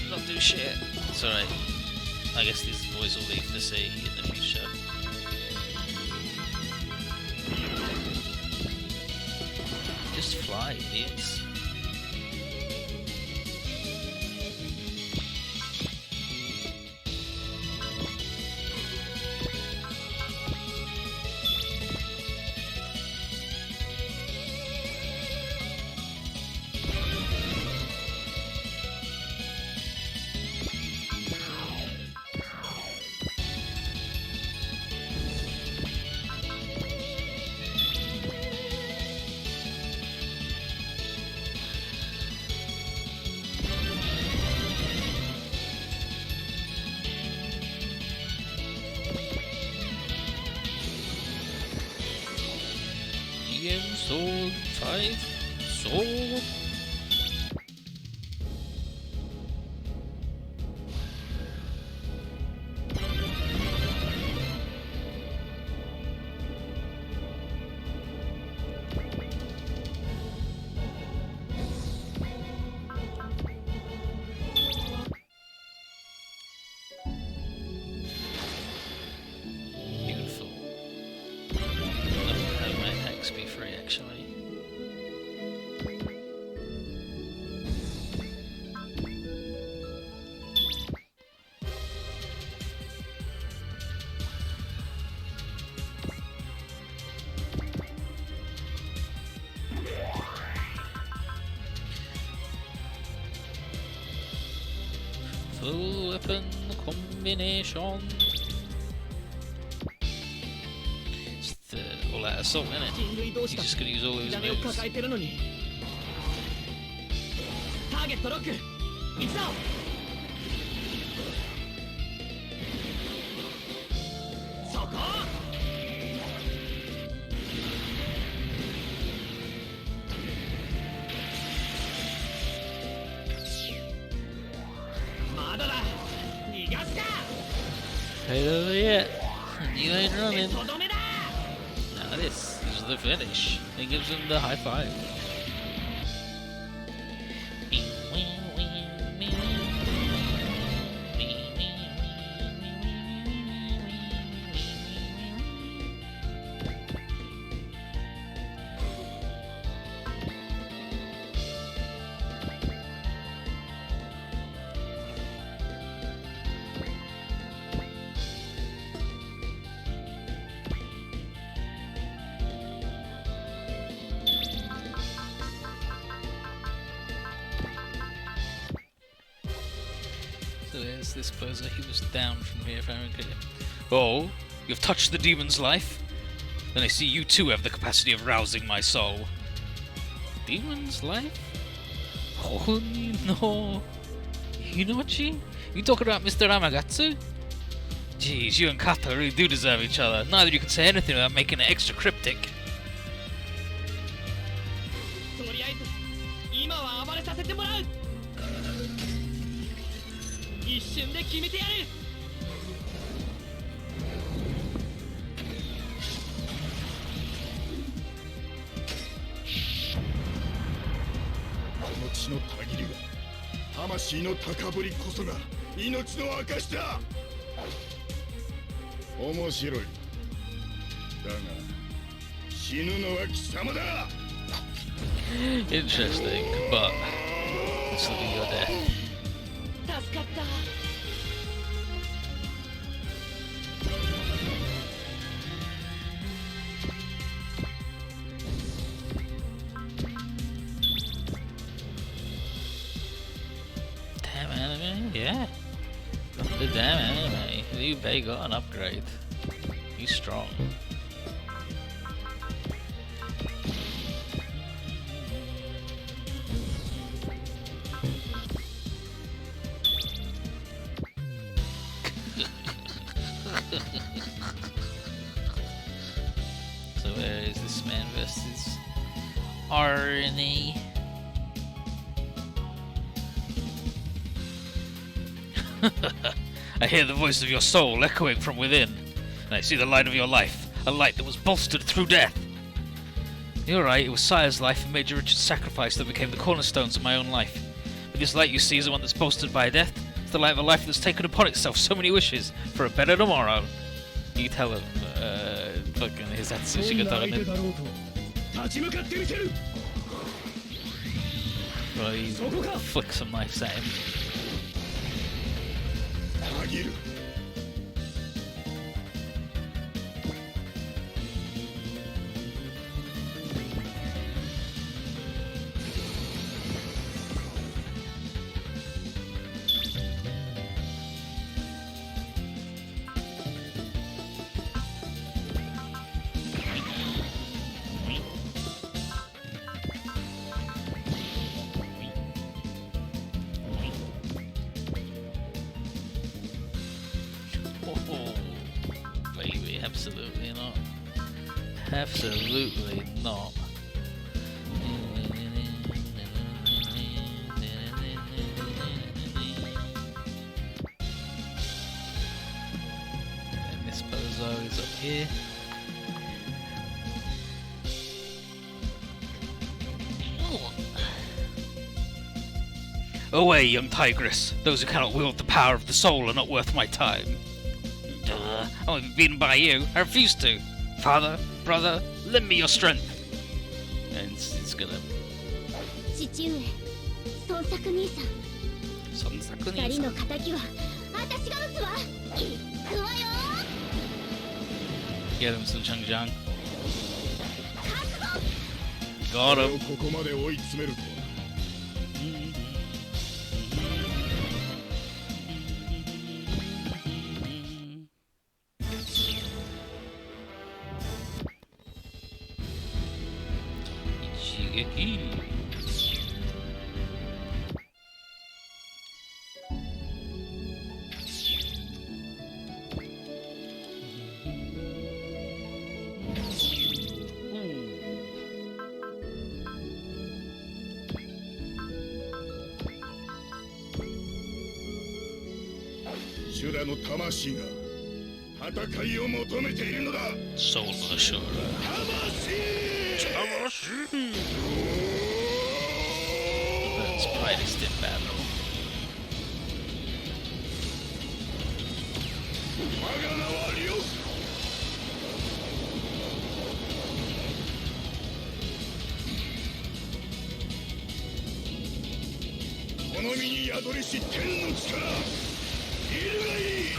Not do shit. It's alright. I guess these boys will leave the sea in the future. Just fly, idiots. Sword, 5, sword. Beautiful. Love to have my attacks be free, actually. Full weapon combination. It's the all-out assault, isn't it? 人類同士 He's が just gonna use all of his 火種を moves. 抱えてるのにターゲットロック行くぞそこまだだ逃がすか Right over yet. You ain't running. とどめだ Now this is the finish. He gives him the high five. So there's this poser, he was down from here if I remember correctly. Oh, you've touched the demon's life? Then I see you too have the capacity of rousing my soul. Demon's life? Oh no. Inochi? You talking about Mr. Amagatsu? Jeez, you and Kata really do deserve each other. Neither of you can say anything without making it extra cryptic. とりあえず今は暴れさせてもらう一瞬で決めてやるこの血のたぎりが魂の高ぶりこそが命の証だ。面白い。だが死ぬのは貴様だ。 Interesting, but this will be your death. 助かった Damn anime, yeah. The damn anime. Liu Bei got an upgrade. He's strong. irony. I hear the voice of your soul echoing from within, and I see the light of your life, a light that was bolstered through death. You're right, it was Sire's life and Major Richard's sacrifice that became the cornerstones of my own life. But this light you see is the one that's bolstered by death. It's the light of a life that's taken upon itself so many wishes for a better tomorrow. You tell him, fucking his Tatsumiya Shigatara. 立ち向かってみせる Well, he flicks some knives at him. たぎる Oh, baby, absolutely not. Absolutely not. And this bozo is up here. Away, young tigress! Those who cannot wield the power of the soul are not worth my time. Duh, I won't be beaten by you. I refuse to. Father, brother, lend me your strength. And it's gonna... 父上孫作兄さん Sonsaku 二人の敵は私が撃つわ行くわよ Get him, Sun Changjiang. Got これを him. ここまで追い詰めるとは Ichigeki. Ooh. 修羅の魂が戦いを求めているのだ Soul of the Shura. 魂 That's brightest in battle. 我が名はリオこの身に宿りし天の力いるがいい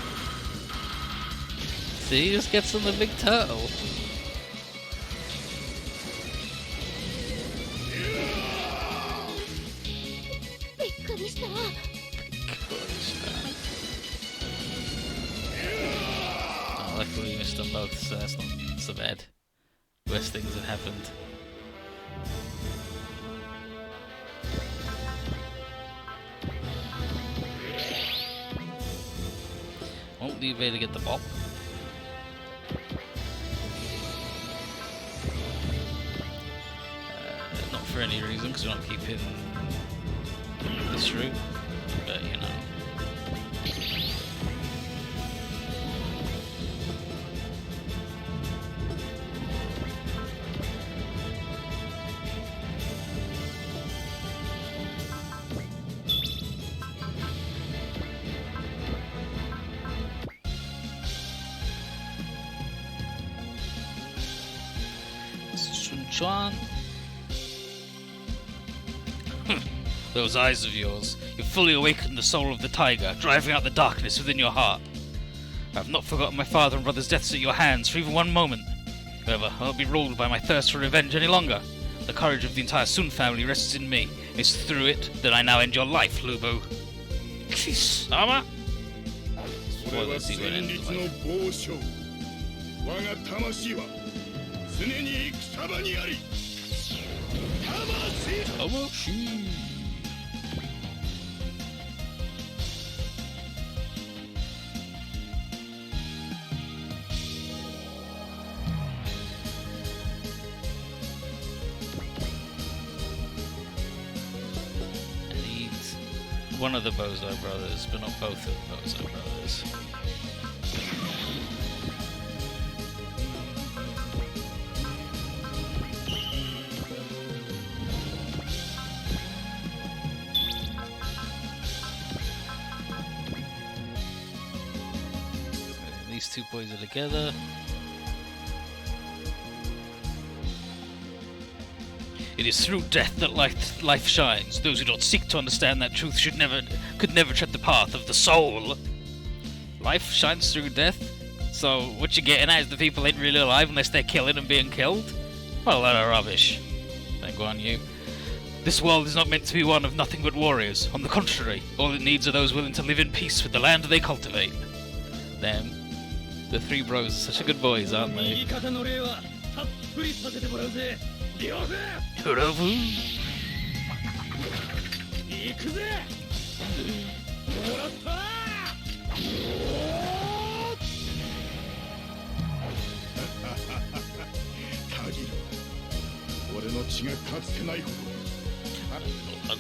See, he just gets on the big turtle. びっくりした Oh, luckily we missed them both, so that's not so bad. Worst things have happened. Won't leave way to get the bop. Not for any reason, because we're not keeping this route, but you know. Chunchuan. Those eyes of yours. You've fully awakened the soul of the tiger, driving out the darkness within your heart. I have not forgotten my father and brother's deaths at your hands for even one moment. However, I won't be ruled by my thirst for revenge any longer. The courage of the entire Sun family rests in me. It's through it that I now end your life, Lubu. Kisama? それは戦慄の暴将我が魂は常に戦場にあり魂 Ooh. one of the Bozo brothers, but not both of the Bozo brothers. These two boys are together. It is through death that life shines. Those who don't seek to understand that truth could never tread the path of the soul. Life shines through death? So what you're getting at is the people ain't really alive unless they're killing and being killed? What a lot of rubbish. Then go on you. This world is not meant to be one of nothing but warriors. On the contrary, all it needs are those willing to live in peace with the land they cultivate. Them. The three bros are such a good boys, aren't they?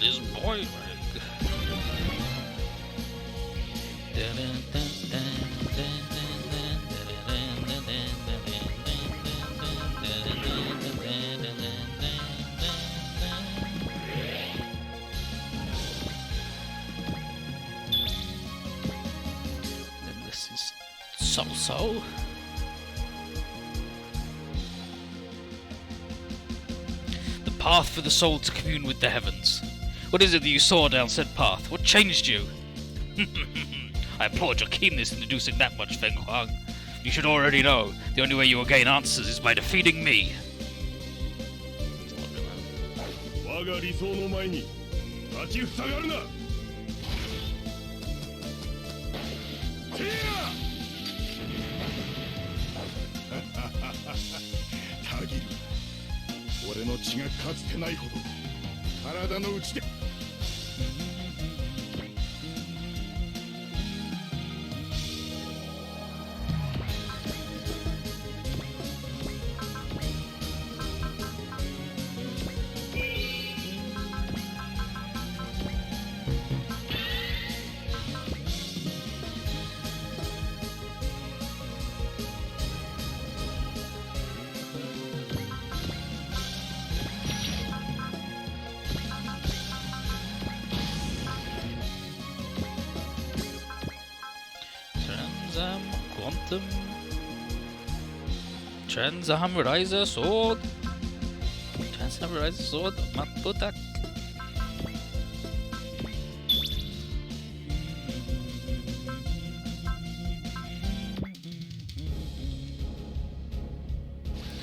This boy rig. Then this is so. The path for the soul to commune with the heavens. What is it that you saw down said path? What changed you? I applaud your keenness in deducing that much, Feng Huang. You should already know, the only way you will gain answers is by defeating me. Quantum Transam Riser Sword Matbudak.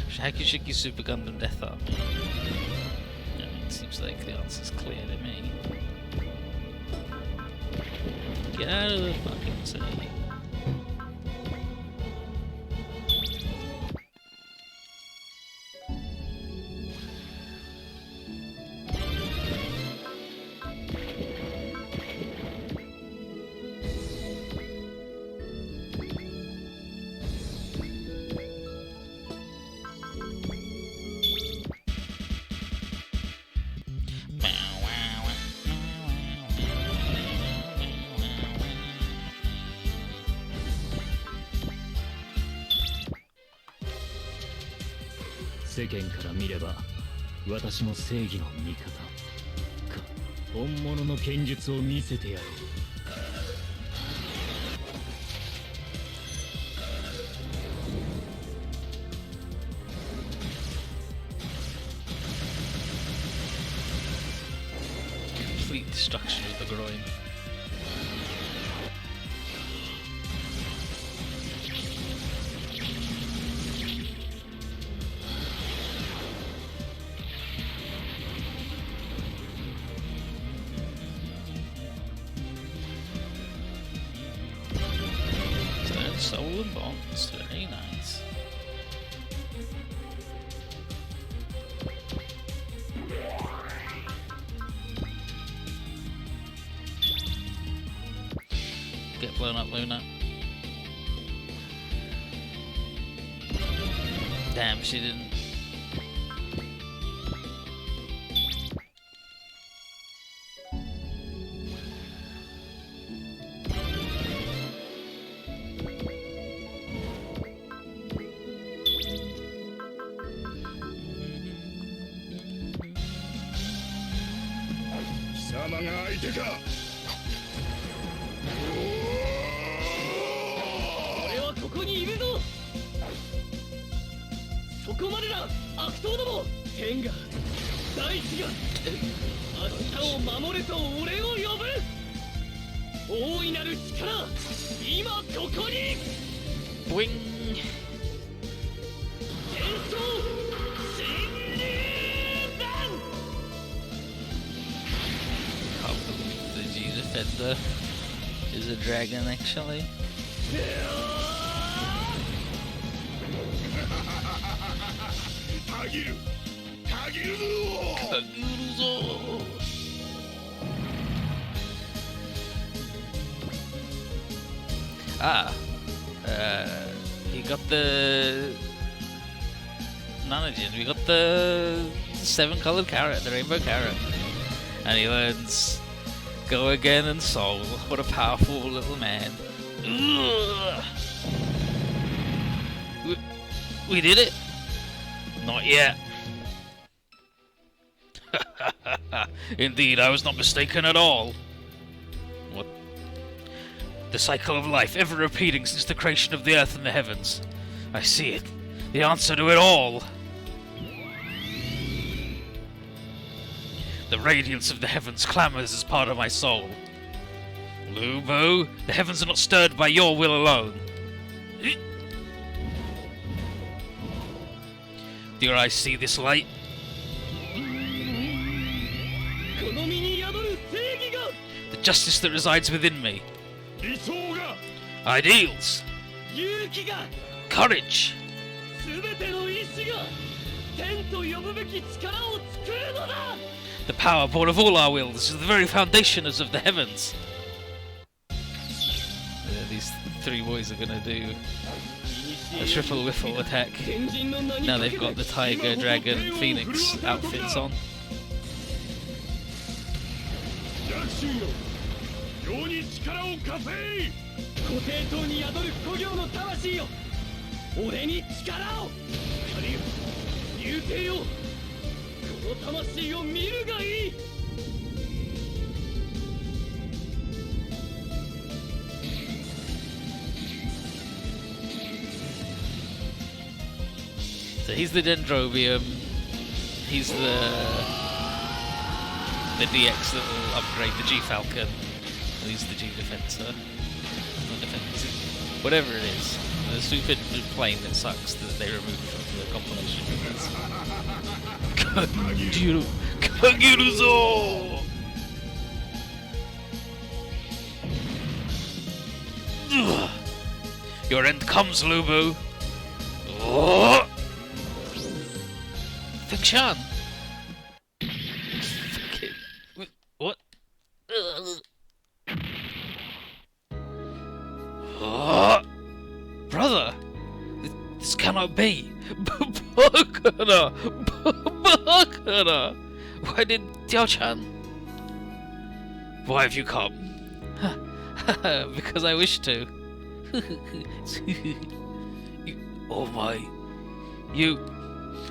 Shakushiki Super Gundam Death Arm. Yeah, it seems like the answer's clear to me. Get out of the fucking city.世間から見れば私も正義の味方か。本物の剣術を見せてやる。Complete destruction of the groin. Soul and bonds, very nice. Get blown up, Luna. Damn, she didn't. 貴様が相手か。俺はここにいるぞ。そこまでだ、悪党ども。天が、大地が、明日を守れと俺を呼ぶ。大いなる力、今ここに。Boing! 天章新竜弾。 Can't believe the G Defender is a dragon, actually. たぎるたぎるぞ。 Ah, he got the Nanojin. We got the 7-colored carrot, the rainbow carrot, and he learns Go Again and Soul. What a powerful little man! Ugh. We did it. Not yet. Indeed, I was not mistaken at all. What? The cycle of life, ever repeating since the creation of the earth and the heavens. I see it. The answer to it all. The radiance of the heavens clamours as part of my soul. Lubo, the heavens are not stirred by your will alone. Do your eyes see this light? The justice that resides within me. 理想が Ideals. 勇気が、 Courage. すべての意志が、天と呼ぶべき力を作るのだ。 The power born of all our wills is the very foundations of the heavens. These three boys are gonna do a triple whiffle attack. Now they've got the tiger, dragon, phoenix outfits on. 躍進よ、世に力を貸せ。固定塔に宿る古行の魂よ、俺に力を借りる。流星よ、この魂を見るがいい。 So he's the Dendrobium. He's the DX that will upgrade the G Falcon. And he's the G Defensor. Not Defensor. Whatever it is. The stupid plane that sucks that they removed from the compilation. Kagiru! Kagiruzo! Your end comes, Lubu! Oh! Fengshan! What? Oh! Brother! This cannot be! Bakana! Bakana! Why did Diao-chan? Why have you come? Because I wish to. Oh my. You.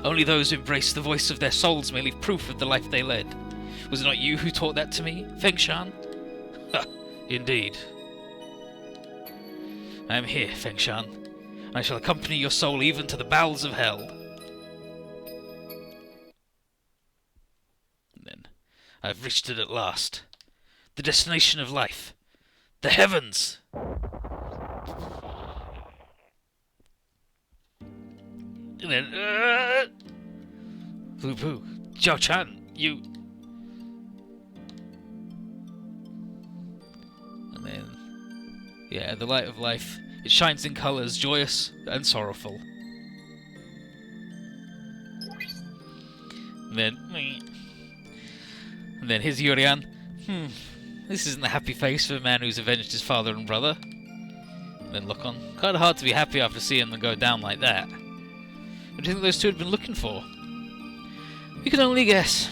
Only those who embrace the voice of their souls may leave proof of the life they led. Was it not you who taught that to me, Fengshan? Indeed. I am here, Fengshan. I shall accompany your soul even to the bowels of hell. And then, I have reached it at last. The destination of life. The heavens! And then, Lubu, Jiao-chan, you... And then, yeah, the light of life. It shines in colours, joyous and sorrowful. And then here's Yurian. This isn't the happy face of a man who's avenged his father and brother. And then look on. Kinda hard to be happy after seeing them go down like that. What do you think those two had been looking for? We can only guess.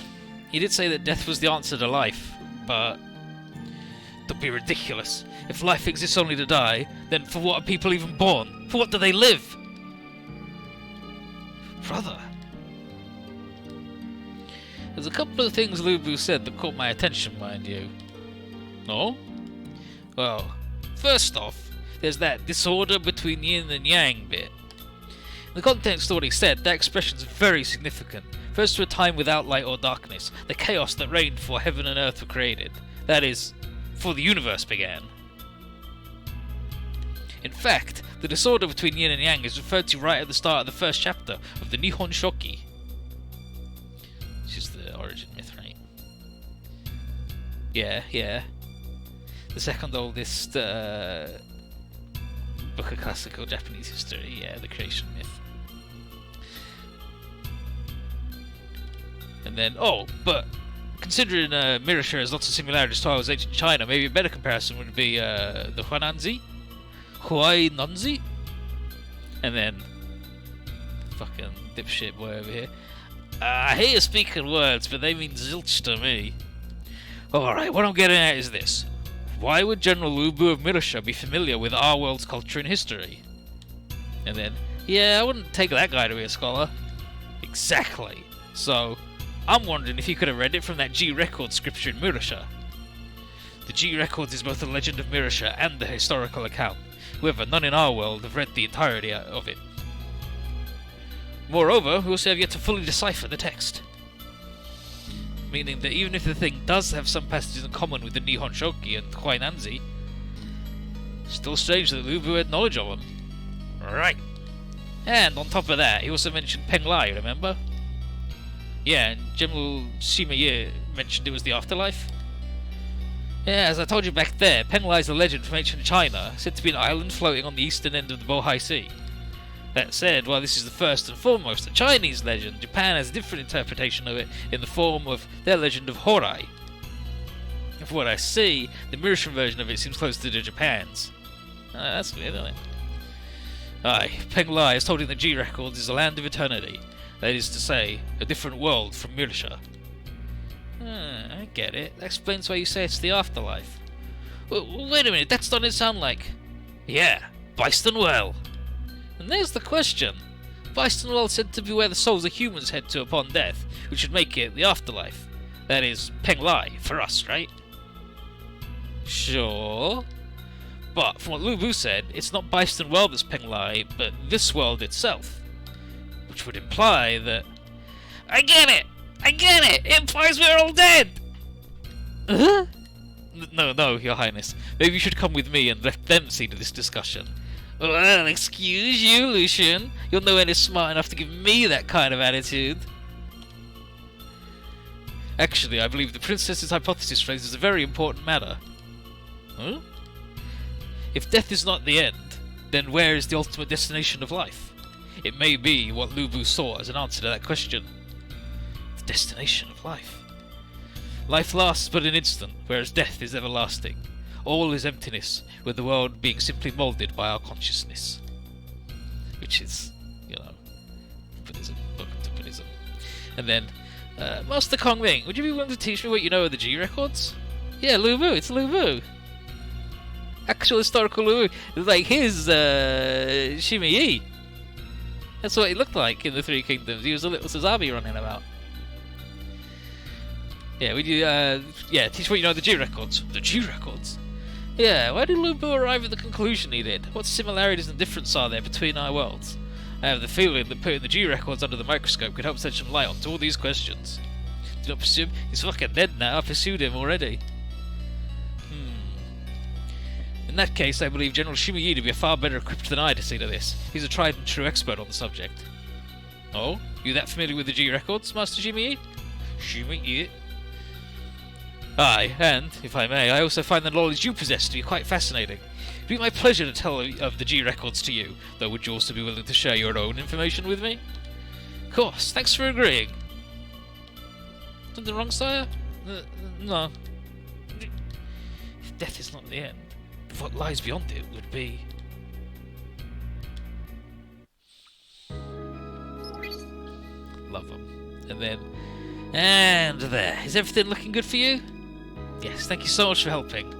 He did say that death was the answer to life, but... Don't be ridiculous. If life exists only to die, then for what are people even born? For what do they live? Brother. There's a couple of things Lubu said that caught my attention, mind you. No? Well, first off, there's that disorder between yin and yang bit. In the context of what he said, that expression's very significant. Refers to a time without light or darkness, the chaos that reigned before heaven and earth were created. That is, before the universe began. In fact, the disorder between yin and yang is referred to right at the start of the first chapter of the Nihon Shoki. Which is the origin myth, right? Yeah. The second oldest book of classical Japanese history, yeah, the creation myth. And then, but considering Mirasha has lots of similarities to how it was ancient China, maybe a better comparison would be the Huainanzi? And then, fucking dipshit boy over here. I hate you speaking words, but they mean zilch to me. Alright, what I'm getting at is this. Why would General Lubu of Mirasha be familiar with our world's culture and history? And then, yeah, I wouldn't take that guy to be a scholar. Exactly. So, I'm wondering if he could have read it from that G record scripture in Mirasha. The G records is both the legend of Mirasha and the historical account. However, none in our world have read the entirety of it. Moreover, we also have yet to fully decipher the text. Meaning that even if the thing does have some passages in common with the Nihon Shoki and Huainanzi, still strange that Lubu had knowledge of them. Right. And on top of that, he also mentioned Peng Lai, remember? Yeah, and General Shimeyi mentioned it was the afterlife. Yeah, as I told you back there, Peng Lai is a legend from ancient China, said to be an island floating on the eastern end of the Bohai Sea. That said, while this is the first and foremost a Chinese legend, Japan has a different interpretation of it in the form of their legend of Horai. And from what I see, the Mirashan version of it seems closer to Japan's. That's weird, isn't it? Aye, Peng Lai has told him that G Records is a land of eternity. That is to say, a different world from Mirasha. I get it. That explains why you say it's the afterlife. Wait a minute, that's not what it sound like. Yeah, Byston Well. And there's the question. Byston Well said to be where the souls of humans head to upon death, which would make it the afterlife. That is, Peng Lai, for us, right? Sure. But, from what Lubu said, it's not Byston Well that's Peng Lai, but this world itself. Which would imply that... I get it! It implies we're all dead! No, Your Highness. Maybe you should come with me and let them see to this discussion. Well, excuse you, Lucian. You're nowhere near smart enough to give me that kind of attitude. Actually, I believe the Princess's hypothesis raises a very important matter. Huh? If death is not the end, then where is the ultimate destination of life? It may be what Lubu saw as an answer to that question. The destination of life. Life lasts but an instant, whereas death is everlasting. All is emptiness, with the world being simply moulded by our consciousness. Which is, Buddhism, welcome to Buddhism. And then, Master Kongming, would you be willing to teach me what you know of the G records? Yeah, Lubu, it's Lubu. Actual historical Lubu. It's like his, Shimeyi. That's what he looked like in the Three Kingdoms. He was a little Suzabi running about. Yeah, would you, teach what you know of the G records. The G records? Yeah, why did Lubu arrive at the conclusion he did? What similarities and differences are there between our worlds? I have the feeling that putting the G records under the microscope could help shed some light onto all these questions. Do not pursue him. He's fucking dead now. I pursued him already. In that case, I believe General Shimeyi to be far better equipped than I to see to this. He's a tried and true expert on the subject. Oh? You that familiar with the G records, Master Shimeyi? Shimeyi? Aye, and, if I may, I also find the knowledge you possess to be quite fascinating. It would be my pleasure to tell of the G records to you, though would you also be willing to share your own information with me? Of course, thanks for agreeing. Something wrong, sire? No. If death is not the end, what lies beyond it would be... Love them. And then... And there. Is everything looking good for you? Yes, thank you so much for helping.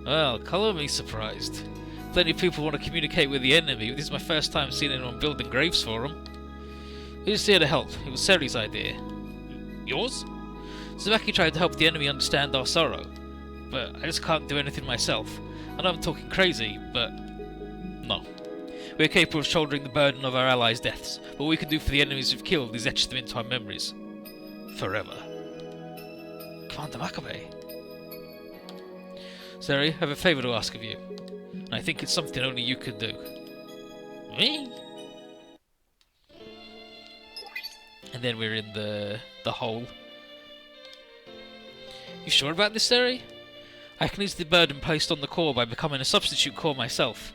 Well, colour me surprised. Plenty of people want to communicate with the enemy, but this is my first time seeing anyone building graves for them. Who's here to help? It was Seri's idea. Yours? Tsubaki tried to help the enemy understand our sorrow, but I just can't do anything myself. I know I'm talking crazy, but no. We are capable of shouldering the burden of our allies' deaths, but what we can do for the enemies we've killed is etch them into our memories. Forever. Commander Makabe. Seri, I have a favour to ask of you, and I think it's something only you can do. Me? And then we're in the hole. You sure about this, Seri? I can ease the burden placed on the core by becoming a substitute core myself.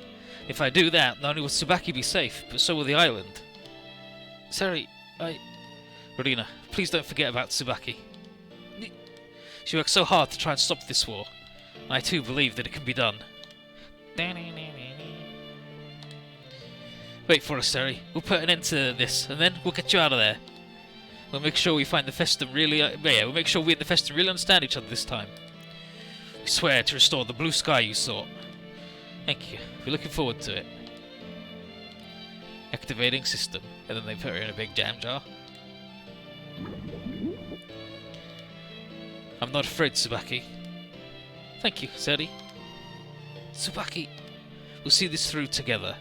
If I do that, not only will Tsubaki be safe, but so will the island. Seri, Rina, please don't forget about Tsubaki. She worked so hard to try and stop this war. I too believe that it can be done. Wait for us, Seri. We'll put an end to this, and then we'll get you out of there. We'll make sure we find the Festum really... we'll make sure we and the Festum really understand each other this time. We swear to restore the blue sky you sought. Thank you. We're looking forward to it. Activating system. And then they put her in a big jam jar. I'm not afraid, Tsubaki. Thank you, Seri. Tsubaki, we'll see this through together.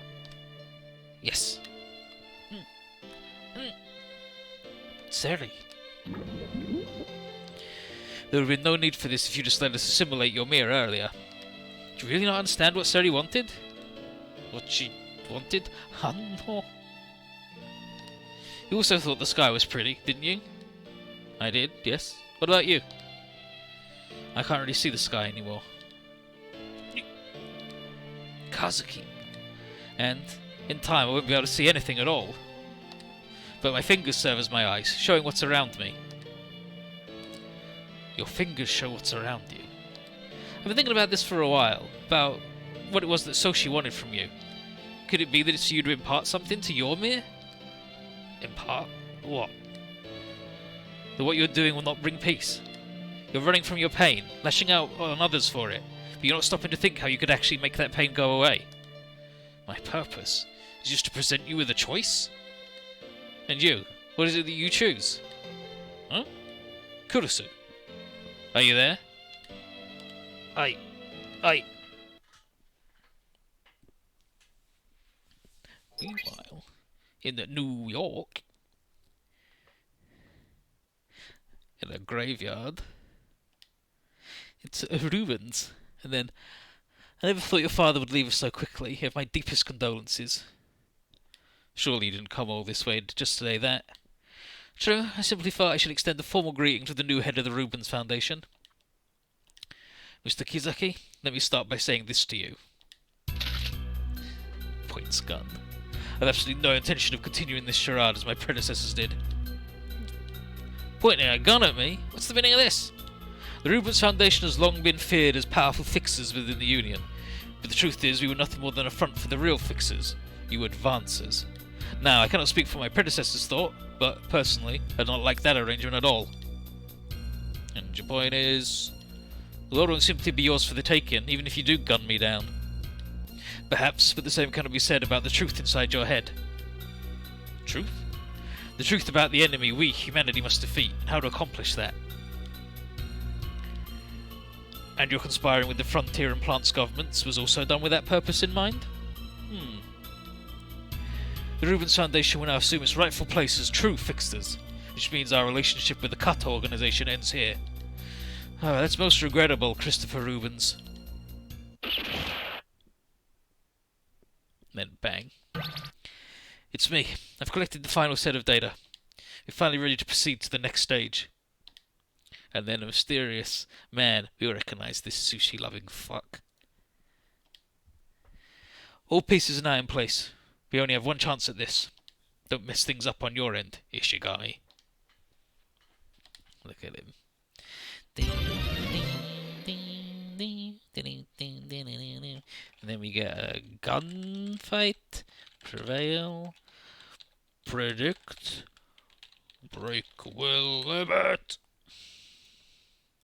Yes. Seri. There would have been no need for this if you just let us assimilate your mirror earlier. Do you really not understand what Seri wanted? What she wanted? No. You also thought the sky was pretty, didn't you? I did, yes. What about you? I can't really see the sky anymore. Kazuki. And in time I won't be able to see anything at all. But my fingers serve as my eyes, showing what's around me. Your fingers show what's around you. I've been thinking about this for a while, about what it was that Soshi wanted from you. Could it be that it's for you to impart something to your mirror? Impart? What? That what you're doing will not bring peace. You're running from your pain, lashing out on others for it, but you're not stopping to think how you could actually make that pain go away. My purpose is just to present you with a choice? And you, what is it that you choose? Huh? Kurusu, are you there? Meanwhile, in New York, in a graveyard, it's Rubens, and then, I never thought your father would leave us so quickly. You have my deepest condolences. Surely you didn't come all this way to just say that. True, I simply thought I should extend a formal greeting to the new head of the Rubens Foundation. Mr. Kizaki, let me start by saying this to you. Points gun. I have absolutely no intention of continuing this charade as my predecessors did. Pointing a gun at me? What's the meaning of this? The Rubens Foundation has long been feared as powerful fixers within the Union, but the truth is we were nothing more than a front for the real fixers, you advancers. Now, I cannot speak for my predecessors' thought, but personally, I don't like that arrangement at all. And your point is, the world won't simply be yours for the taking, even if you do gun me down. Perhaps, but the same cannot be said about the truth inside your head. Truth? The truth about the enemy we, humanity, must defeat, and how to accomplish that. And your conspiring with the Frontier and Plants governments was also done with that purpose in mind? The Rubens Foundation will now assume its rightful place as true fixers, which means our relationship with the Kato organization ends here. Oh, that's most regrettable, Christopher Rubens. Then bang. It's me. I've collected the final set of data. We're finally ready to proceed to the next stage. And then a mysterious man, we recognize this sushi-loving fuck. All pieces are now in place. We only have one chance at this. Don't mess things up on your end, Ishigami. Look at him. And then we get a gunfight. Prevail. Predict. Break will limit.